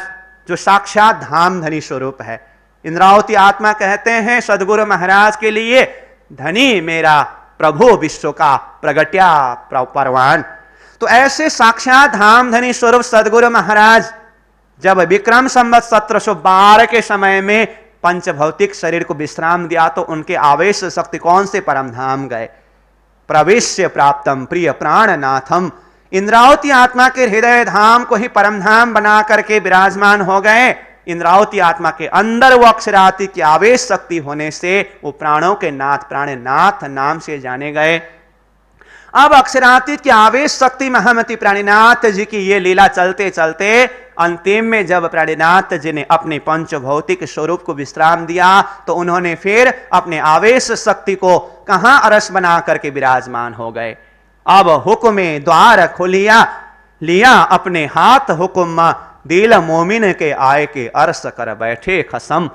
जो साक्षात धाम धनी स्वरूप है। इंद्रावती आत्मा कहते हैं सदगुरु महाराज के लिए, धनी मेरा प्रभु विश्व का प्रगट्या परवान। तो ऐसे साक्षात धाम धनी स्वरूप सदगुरु महाराज जब विक्रम संवत 1712 के समय में पंचभौतिक शरीर को विश्राम दिया तो उनके आवेश शक्ति कौन से परम धाम गए? प्रवेश्य प्राप्तम प्रिय प्राणनाथम, इंद्रावती आत्मा के हृदय धाम को ही परम धाम बना करके विराजमान हो गए। इंद्रावती आत्मा के अंदर वो अक्षरातीत की आवेश शक्ति होने से वो प्राणों के नाथ प्राणनाथ नाम से जाने गए। अब अक्षरातीत की आवेश शक्ति महामती प्राणीनाथ जी की ये लीला चलते चलते अंतिम में जब प्राणीनाथ जी ने अपने पंचभौतिक स्वरूप को विश्राम दिया तो उन्होंने फिर अपने आवेश शक्ति को कहां अरस बना करके विराजमान हो गए। अब हुक्मे द्वार खोलिया लिया अपने हाथ हुक्म, दिल मोमिन के आय के अरस कर बैठे खसम।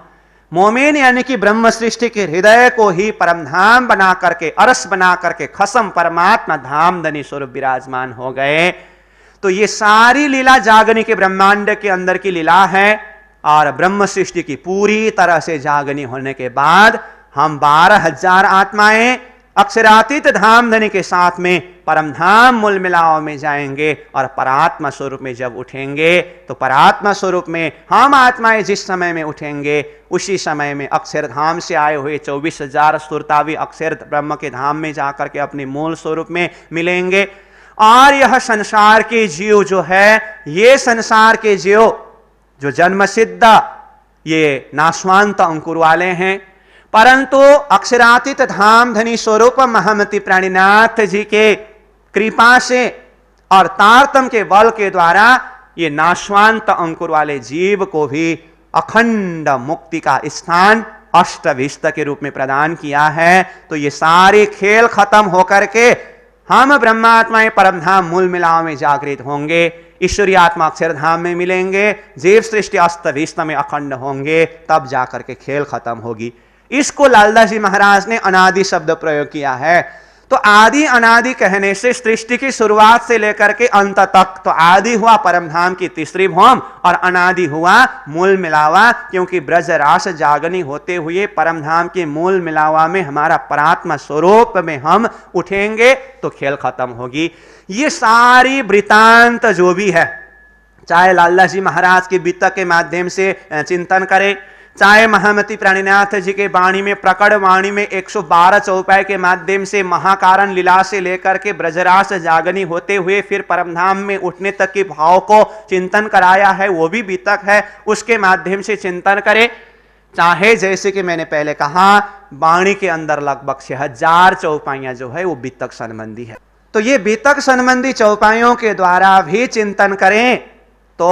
मोमिन यानी कि ब्रह्म सृष्टि के हृदय को ही परम धाम बना करके अरस बना करके खसम परमात्मा धाम धनी स्वरूप विराजमान हो गए। तो ये सारी लीला जागनी के ब्रह्मांड के अंदर की लीला है। और ब्रह्म सृष्टि की पूरी तरह से जागनी होने के बाद हम 12,000 आत्माएं अक्षरातीत धाम धनी के साथ में परम धाम मूल मिलाव में जाएंगे और परात्मा स्वरूप में जब उठेंगे तो परात्मा स्वरूप में हम आत्माएं जिस समय में उठेंगे उसी समय में अक्षरधाम से आए हुए 24,000 सुरतावी अक्षर ब्रह्म के धाम में जाकर के अपने मूल स्वरूप में मिलेंगे। और यह संसार के जीव जो है, ये संसार के जीव जो जन्म सिद्ध ये नाशवांत अंकुर वाले हैं, परंतु अक्षरातीत धाम धनी स्वरूप महामती प्राणीनाथ जी के कृपा से और तारतम के बल के द्वारा ये नाशवांत अंकुर वाले जीव को भी अखंड मुक्ति का स्थान अष्टविस्त के रूप में प्रदान किया है। तो ये सारे खेल खत्म होकर के हम ब्रह्मात्माएं परमधाम मूल मिलाव में जागृत होंगे, ईश्वरीय आत्मा अक्षरधाम में मिलेंगे, जीव सृष्टि अष्टविस्त में अखंड होंगे, तब जाकर के खेल खत्म होगी। इसको लालदास जी महाराज ने अनादि शब्द प्रयोग किया है। तो आदि अनादि कहने से सृष्टि की शुरुआत से लेकर के अंत तक, तो आदि हुआ परमधाम की तीसरी भौम और अनादि हुआ मूल मिलावा, क्योंकि ब्रज रास जागनी होते हुए परमधाम के मूल मिलावा में हमारा परात्मा स्वरूप में हम उठेंगे तो खेल खत्म होगी। ये सारी वृतांत जो भी है, चाहे लालदास जी महाराज के वित्त के माध्यम से चिंतन करें, चाहे महामती प्राणीनाथ जी के वाणी में प्रकट वाणी में 112 चौपाई के माध्यम से महाकारण लीला से लेकर के ब्रजरास जागनी होते हुए फिर परमधाम में उठने तक के भाव को चिंतन कराया है, वो भी बीतक है, उसके माध्यम से चिंतन करें। चाहे जैसे कि मैंने पहले कहा वाणी के अंदर लगभग 6000 चौपाइयां जो है वो बीतक संबंधी है। तो ये बीतक संबंधी चौपाइयों के द्वारा भी चिंतन करें तो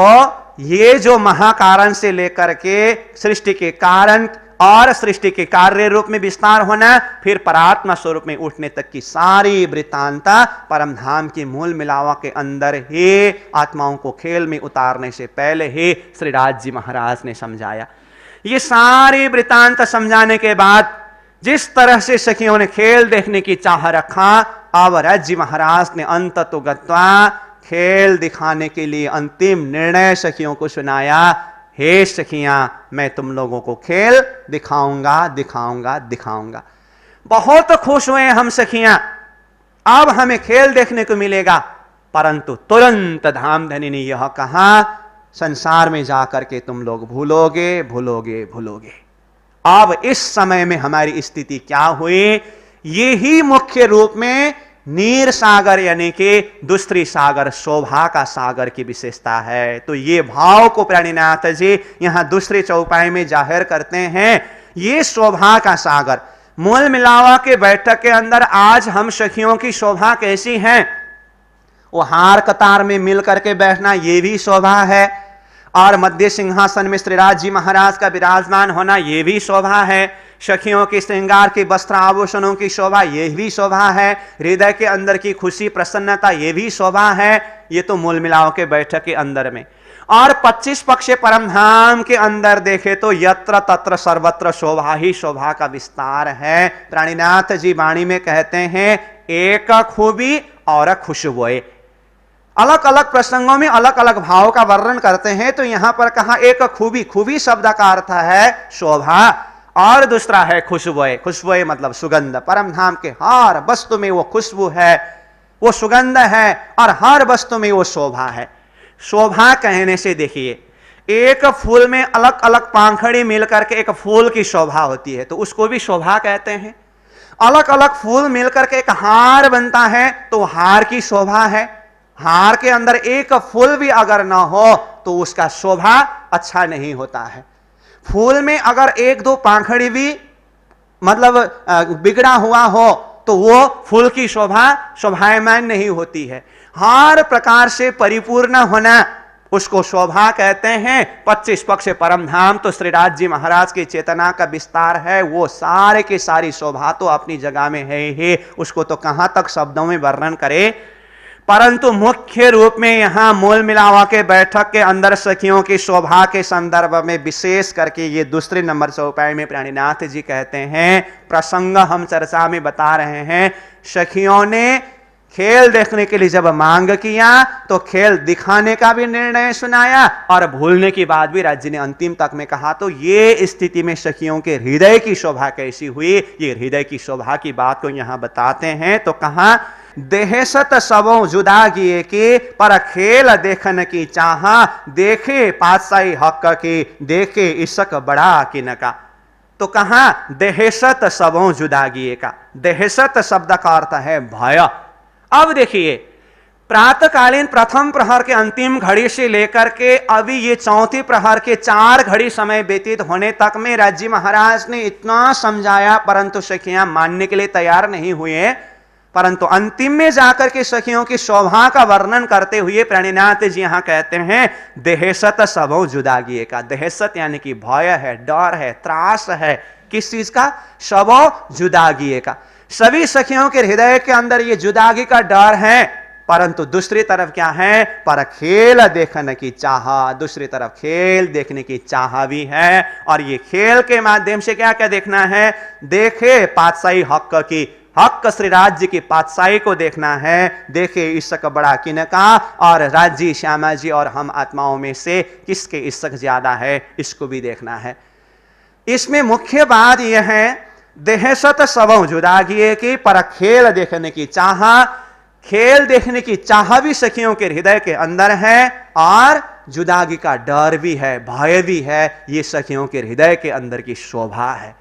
ये जो महाकारण से लेकर के सृष्टि के कारण और सृष्टि के कार्य रूप में विस्तार होना, फिर परात्मा स्वरूप में उठने तक की सारी वृत्तांता परमधाम की मूल मिलावा के अंदर ही आत्माओं को खेल में उतारने से पहले ही श्री राज जी महाराज ने समझाया। ये सारी वृत्तांत समझाने के बाद जिस तरह से सखियों ने खेल देखने की चाह रखा, अब राज जी महाराज ने अंत तो गत्वा खेल दिखाने के लिए अंतिम निर्णय सखियों को सुनाया। हे सखियां, मैं तुम लोगों को खेल दिखाऊंगा दिखाऊंगा दिखाऊंगा। बहुत खुश हुए हम सखियां, अब हमें खेल देखने को मिलेगा। परंतु तुरंत धामधनी ने यह कहा, संसार में जाकर के तुम लोग भूलोगे भूलोगे भूलोगे। अब इस समय में हमारी स्थिति क्या हुई, यही मुख्य रूप में नीर सागर यानी कि दूसरी सागर शोभा का सागर की विशेषता है। तो ये भाव को प्राणीनाथ जी यहां दूसरे चौपाई में जाहिर करते हैं। ये शोभा का सागर मूल मिलावा के बैठक के अंदर आज हम सखियों की शोभा कैसी है, वो हार कतार में मिल करके बैठना ये भी शोभा है, और मध्य सिंहासन में श्रीराज जी महाराज का विराजमान होना ये भी शोभा है। सखियों के श्रृंगार के वस्त्र आभूषणों की शोभा ये भी शोभा है। हृदय के अंदर की खुशी प्रसन्नता ये भी शोभा है। ये तो मूल मिलाव के बैठक के अंदर में। और 25 पक्ष परमधाम के अंदर देखे तो यत्र तत्र सर्वत्र शोभा ही शोभा का विस्तार है। प्राणीनाथ जी वाणी में कहते हैं एक खूबी और खुशबुए। अलग अलग प्रसंगों में अलग अलग भाव का वर्णन करते हैं। तो यहां पर कहा एक खूबी, खूबी शब्द का अर्थ है शोभा, और दूसरा है खुशबुए। खुशबुए मतलब सुगंध। परमधाम के हर वस्तु में वो खुशबू है, वो सुगंध है, और हर वस्तु में वो शोभा है। शोभा कहने से देखिए एक फूल में अलग अलग पाखड़ी मिलकर के एक फूल की शोभा होती है, तो उसको भी शोभा कहते हैं। अलग अलग फूल मिलकर के एक हार बनता है, तो हार की शोभा है। हार के अंदर एक फूल भी अगर ना हो तो उसका शोभा अच्छा नहीं होता है। फूल में अगर एक दो पाखड़ी भी मतलब बिगड़ा हुआ हो तो वो फूल की शोभा शोभायमान नहीं होती है। हर प्रकार से परिपूर्ण होना उसको शोभा कहते हैं। 25 पक्ष परम धाम तो श्रीराज जी महाराज की चेतना का विस्तार है, वो सारे की सारी शोभा तो अपनी जगह में है ही, उसको तो कहां तक शब्दों में वर्णन करे। परंतु मुख्य रूप में यहां मूल मिलावा के बैठक के अंदर सखियों की शोभा के संदर्भ में विशेष करके ये दूसरे नंबर चौपाई में प्राणीनाथ जी कहते हैं, प्रसंग हम चर्चा में बता रहे हैं। सखियों ने खेल देखने के लिए जब मांग किया तो खेल दिखाने का भी निर्णय सुनाया और भूलने की बात भी राज्य ने अंतिम तक में कहा। तो ये स्थिति में सखियों के हृदय की शोभा कैसी हुई, ये हृदय की शोभा की बात को यहां बताते हैं। तो कहा देहसत सबों जुदा किए के पर खेल देखन की चाहा, देखे पातशाही हक की देखे इशक बड़ा किनका। तो कहा देहसत सबों जुदा किए का, देहसत शब्द का अर्थ है भय। अब देखिए प्रातःकालीन प्रथम प्रहर के अंतिम घड़ी से लेकर के अभी ये चौथी प्रहर के 4 घड़ी समय व्यतीत होने तक में राज्य महाराज ने इतना समझाया, परंतु सखियां मानने के लिए तैयार नहीं हुए। परंतु अंतिम में जाकर के सखियों की शोभा का वर्णन करते हुए प्राणीनाथ जी यहां कहते हैं देहसत सबों जुदागिए का। देहसत यानी कि भय है, डर है, त्रास है। किस चीज का? सबों जुदागिए का। सभी सखियों के हृदय के अंदर ये जुदागी का डर है, परंतु दूसरी तरफ क्या है? पर खेल देखने की चाह, दूसरी तरफ खेल देखने की चाह भी है। और ये खेल के माध्यम से क्या क्या देखना है? देखे पातशाही हक की, हक श्री राज्य की पातशाही को देखना है। देखे इशक बड़ा किनका, और राज्य श्यामा जी और हम आत्माओं में से किसके इशक ज्यादा है, इसको भी देखना है। इसमें मुख्य बात यह है देहसत सबों जुदागिए की पर खेल देखने की चाह। खेल देखने की चाह भी सखियों के हृदय के अंदर है और जुदागी का डर भी है, भय भी है। ये सखियों के हृदय के अंदर की शोभा है।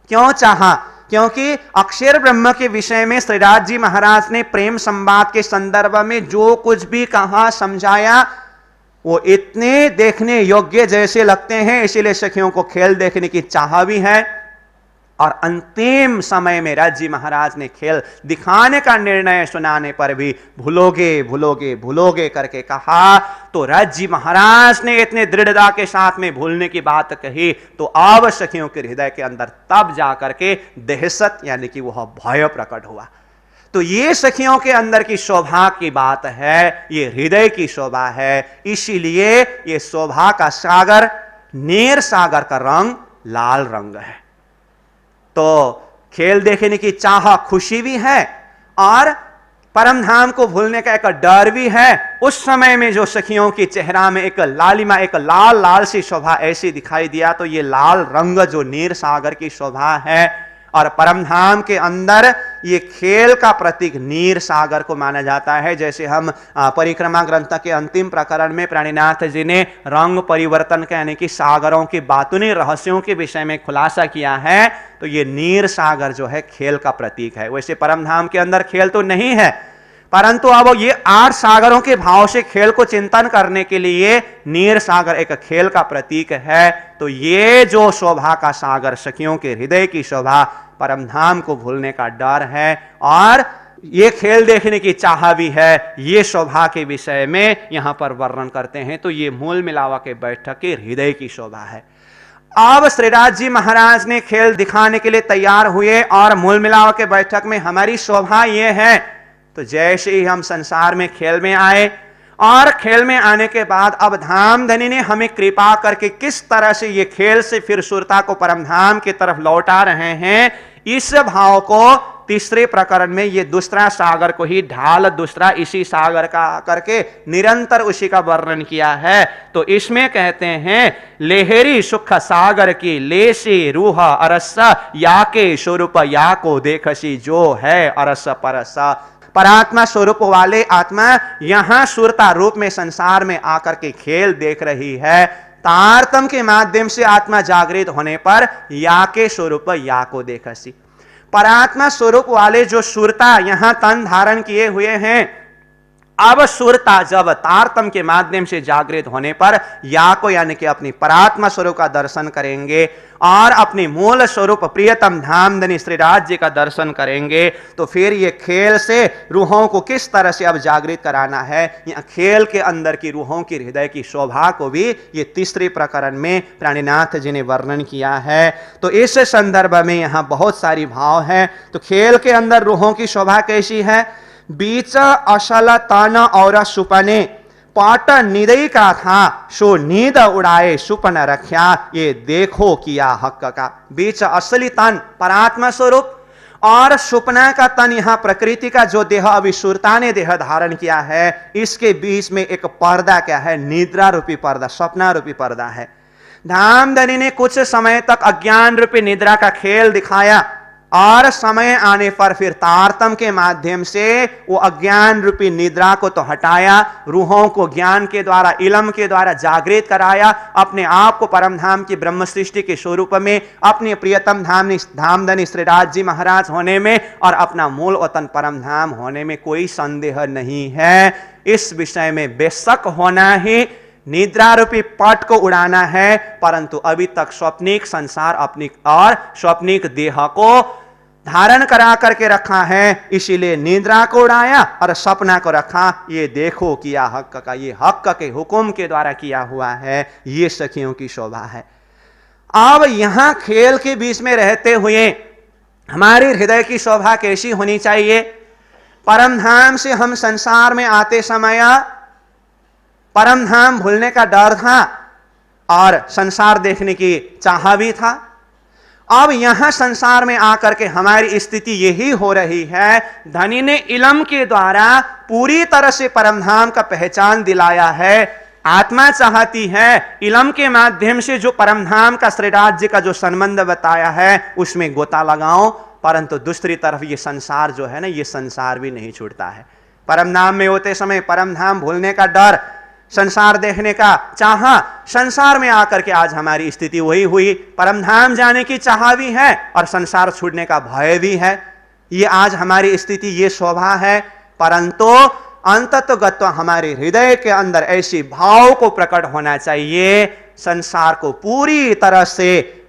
क्यों चाहा? क्योंकि अक्षर ब्रह्म के विषय में श्रीराज जी महाराज ने प्रेम संवाद के संदर्भ में जो कुछ भी कहा समझाया वो इतने देखने योग्य जैसे लगते हैं, इसीलिए सखियों को खेल देखने की चाह भी है। और अंतिम समय में राज्य महाराज ने खेल दिखाने का निर्णय सुनाने पर भी भूलोगे भूलोगे भूलोगे करके कहा। तो राज्य महाराज ने इतने दृढ़ता के साथ में भूलने की बात कही, तो अब सखियों के हृदय के अंदर तब जाकर के देहसत यानी कि वह भय प्रकट हुआ। तो ये सखियों के अंदर की शोभा की बात है, ये हृदय की शोभा है। इसीलिए ये शोभा का सागर, नीर सागर का रंग लाल रंग है। तो खेल देखने की चाह खुशी भी है और परम धाम को भूलने का एक डर भी है। उस समय में जो सखियों की चेहरा में एक लालिमा, एक लाल लाल सी शोभा ऐसी दिखाई दिया, तो ये लाल रंग जो नीर सागर की शोभा है। और परम धाम के अंदर ये खेल का प्रतीक नीर सागर को माना जाता है। जैसे हम परिक्रमा ग्रंथ के अंतिम प्रकरण में प्राणीनाथ जी ने रंग परिवर्तन के यानी कि सागरों की बातुनी रहस्यों के विषय में खुलासा किया है, तो ये नीर सागर जो है खेल का प्रतीक है। वैसे परम धाम के अंदर खेल तो नहीं है, परंतु अब ये 8 सागरों के भाव से खेल को चिंतन करने के लिए नीर सागर एक खेल का प्रतीक है। तो ये जो शोभा का सागर, सखियों के हृदय की शोभा, परम धाम को भूलने का डर है और ये खेल देखने की चाह भी है, ये शोभा के विषय में यहां पर वर्णन करते हैं। तो ये मूल मिलावा के बैठक के हृदय की शोभा है। अब श्रीराज जी महाराज ने खेल दिखाने के लिए तैयार हुए और मूल मिलावा के बैठक में हमारी शोभा ये है। तो जैसे ही हम संसार में खेल में आए और खेल में आने के बाद अब धामधनी ने हमें कृपा करके किस तरह से ये खेल से फिर सुरता को परमधाम की तरफ लौटा रहे हैं, इस भाव को तीसरे प्रकरण में ये दूसरा सागर को ही ढाल दूसरा इसी सागर का करके निरंतर उसी का वर्णन किया है। तो इसमें कहते हैं लेहरी सुख सागर की लेसी रूह अरस याके स्वरूप या को देखसी जो है अरस परस। परात्मा स्वरूप वाले आत्मा यहां सुरता रूप में संसार में आकर के खेल देख रही है। तारतम के माध्यम से आत्मा जागृत होने पर या के स्वरूप या को देखसी। परात्मा स्वरूप वाले जो सुरता यहां तन धारण किए हुए हैं, अब सुरता जब तारतम के माध्यम से जागृत होने पर या को यानी कि अपनी परात्मा स्वरूप का दर्शन करेंगे और अपनी मूल स्वरूप प्रियतम धामधनी श्री राज्य का दर्शन करेंगे, तो फिर ये खेल से रूहों को किस तरह से अब जागृत कराना है, यहाँ खेल के अंदर की रूहों की हृदय की शोभा को भी ये तीसरे प्रकरण में प्राणिनाथ जी ने वर्णन किया है। तो इस संदर्भ में यहाँ बहुत सारी भाव है। तो खेल के अंदर रूहों की शोभा कैसी है? बीच असल तन और सुपने पाट निदई का था, सो नींद उड़ाए सुपन रख्या, ये देखो किया हक का। बीच असली तन परात्मा स्वरूप और सुपना का तन यहां प्रकृति का जो देह अभी सुरता ने देह धारण किया है, इसके बीच में एक पर्दा क्या है? निद्रा रूपी पर्दा, स्वप्ना रूपी पर्दा है। धामधनी ने कुछ समय तक अज्ञान रूपी निद्रा का खेल दिखाया और समय आने पर फिर तारतम के माध्यम से वो अज्ञान रूपी निद्रा को तो हटाया, रूहों को ज्ञान के द्वारा, इलम के द्वारा जागृत कराया, अपने आप को परम धाम की ब्रह्म सृष्टि के स्वरूप में, अपने प्रियतम धामधनी श्री राज्य महाराज होने में और अपना मूल वतन परम धाम होने में कोई संदेह नहीं है। इस विषय में बेशक होना ही निद्रा रूपी पट को उड़ाना है, परंतु अभी तक स्वप्निक संसार अपनी और स्वप्निक देह को धारण करा करके रखा है, इसीलिए निद्रा को उड़ाया और सपना को रखा। ये देखो किया हक का, ये हक के हुक्म के द्वारा किया हुआ है। ये सखियों की शोभा है। अब यहां खेल के बीच में रहते हुए हमारी हृदय की शोभा कैसी होनी चाहिए? परम धाम से हम संसार में आते समय परम धाम भूलने का डर था और संसार देखने की चाह भी था। अब यहां संसार में आकर के हमारी स्थिति यही हो रही है, धनी ने इलम के द्वारा पूरी तरह से परम धाम का पहचान दिलाया है। आत्मा चाहती है इलम के माध्यम से जो परम धाम का श्री राज्य का जो संबंध बताया है उसमें गोता लगाओ, परंतु दूसरी तरफ ये संसार जो है ना, ये संसार भी नहीं छूटता है। परम धाम में होते समय परम धाम भूलने का डर, संसार देखने का चाहा, संसार में आकर के आज हमारी स्थिति वही हुई। परम धाम जाने की चाह भी है और संसार छूटने का भय भी है। ये आज हमारी स्थिति, ये शोभा है। परंतु अंततोगत्वा हमारे हृदय के अंदर ऐसी भाव को प्रकट होना चाहिए, संसार को पूरी तरह से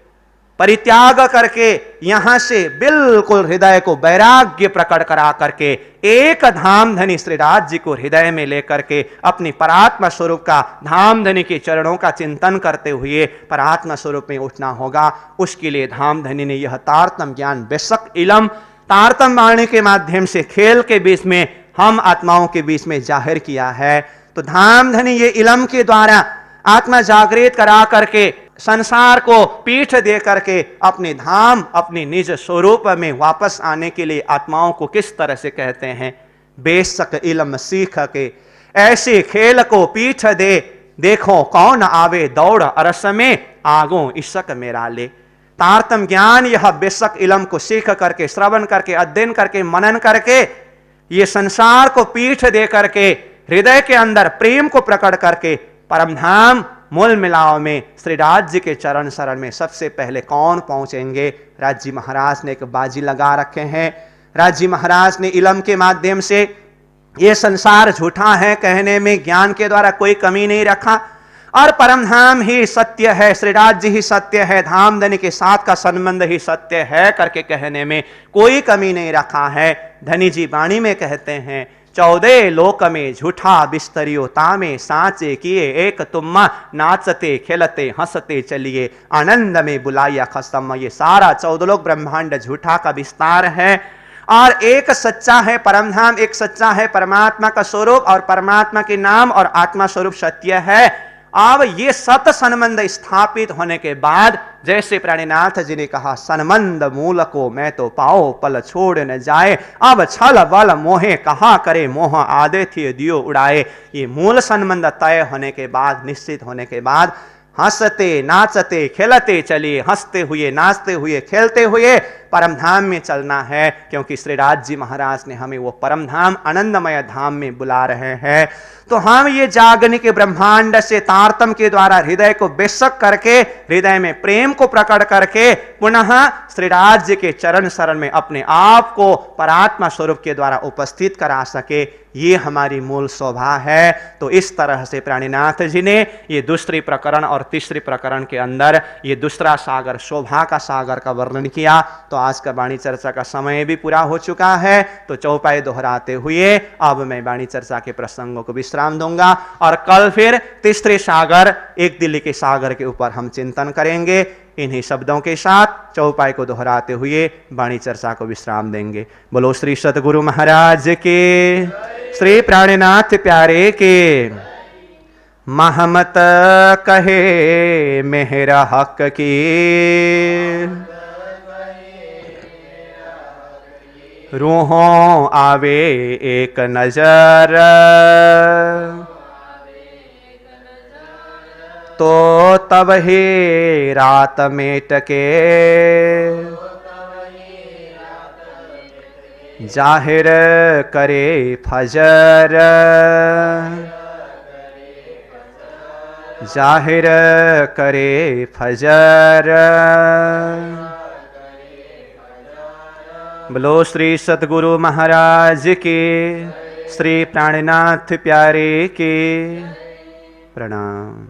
परित्याग करके यहां से बिल्कुल हृदय को वैराग्य प्रकट करा करके एक धामधनी श्री राज्य को हृदय में लेकर के अपनी परात्मा स्वरूप का, धामधनी के चरणों का चिंतन करते हुए परात्मा स्वरूप में उठना होगा। उसके लिए धामधनी ने यह तारतम ज्ञान बेशक इलम तारतम वाणी के माध्यम से खेल के बीच में हम आत्माओं के बीच में जाहिर किया है। तो धामधनी ये इलम के द्वारा आत्मा जागृत करा करके संसार को पीठ दे करके अपने धाम, अपने निज स्वरूप में वापस आने के लिए आत्माओं को किस तरह से कहते हैं? बेशक इल्म सीख के ऐसे खेल को पीठ दे, देखो कौन आवे दौड़ अरस में, आगो इशक मेरा ले। तारतम ज्ञान यह बेशक इल्म को सीख करके, श्रवण करके, अध्ययन करके, मनन करके, ये संसार को पीठ दे करके, हृदय के अंदर प्रेम को प्रकट करके परम धाम मूल मिलाव में श्री राज्य के चरण शरण में सबसे पहले कौन पहुंचेंगे? राज्य महाराज ने एक बाजी लगा रखे हैं। राज्य महाराज ने इलम के माध्यम से ये संसार झूठा है कहने में ज्ञान के द्वारा कोई कमी नहीं रखा और परम धाम ही सत्य है, श्री राज्य ही सत्य है, धामधनी के साथ का संबंध ही सत्य है करके कहने में कोई कमी नहीं रखा है। धनी जी वाणी में कहते हैं, 14 लोक में झूठा बिस्तरियो तामे, सांचे किए एक तुम्मा, नाचते खेलते हंसते चलिए, आनंद में बुलाया खसम। ये सारा 14 लोक ब्रह्मांड झूठा का विस्तार है और एक सच्चा है परम धाम, एक सच्चा है परमात्मा का स्वरूप और परमात्मा के नाम और आत्मा स्वरूप सत्य है। अब ये सत संबंध स्थापित होने के बाद जैसे प्राणिनाथ जी ने कहा, संबंध मूल को मैं तो पाओ पल छोड़ न जाए, अब छल बल मोहे कहा करे, मोह आदे थे दियो उड़ाए। ये मूल संबंध तय होने के बाद, निश्चित होने के बाद हंसते नाचते खेलते चलिए, हंसते हुए नाचते हुए खेलते हुए परम धाम में चलना है, क्योंकि श्री राज जी महाराज ने हमें वो परम धाम आनंदमय धाम में बुला रहे हैं। तो हम ये जागनिक ब्रह्मांड से तारतम के द्वारा हृदय को बेशक करके, हृदय में प्रेम को प्रकट करके पुनः श्री राज्य के चरण शरण में अपने आप को परात्मा स्वरूप के द्वारा उपस्थित करा सके, ये हमारी मूल शोभा है। तो इस तरह से प्राणीनाथ जी ने ये दूसरी प्रकरण और तीसरी प्रकरण के अंदर ये दूसरा सागर, शोभा का सागर का वर्णन किया। तो आज का वाणी चर्चा का समय भी पूरा हो चुका है, तो चौपाई दोहराते हुए अब मैं वाणी चर्चा के प्रसंगों को विश्राम दूंगा और कल फिर तीसरे सागर, एक दिल्ली के सागर के ऊपर हम चिंतन करेंगे। इन्हीं शब्दों के साथ चौपाई को दोहराते हुए वाणी चर्चा को विश्राम देंगे। बोलो श्री सतगुरु महाराज के, श्री प्राणनाथ प्यारे के। महमत कहे मेहरा हक की, रूहों आवे एक नजर, तो तब ही रात में टके, जाहिर करे फजर, जाहिर करे फजर। बोलो श्री सतगुरु महाराज के, श्री प्राणनाथ प्यारे के प्रणाम।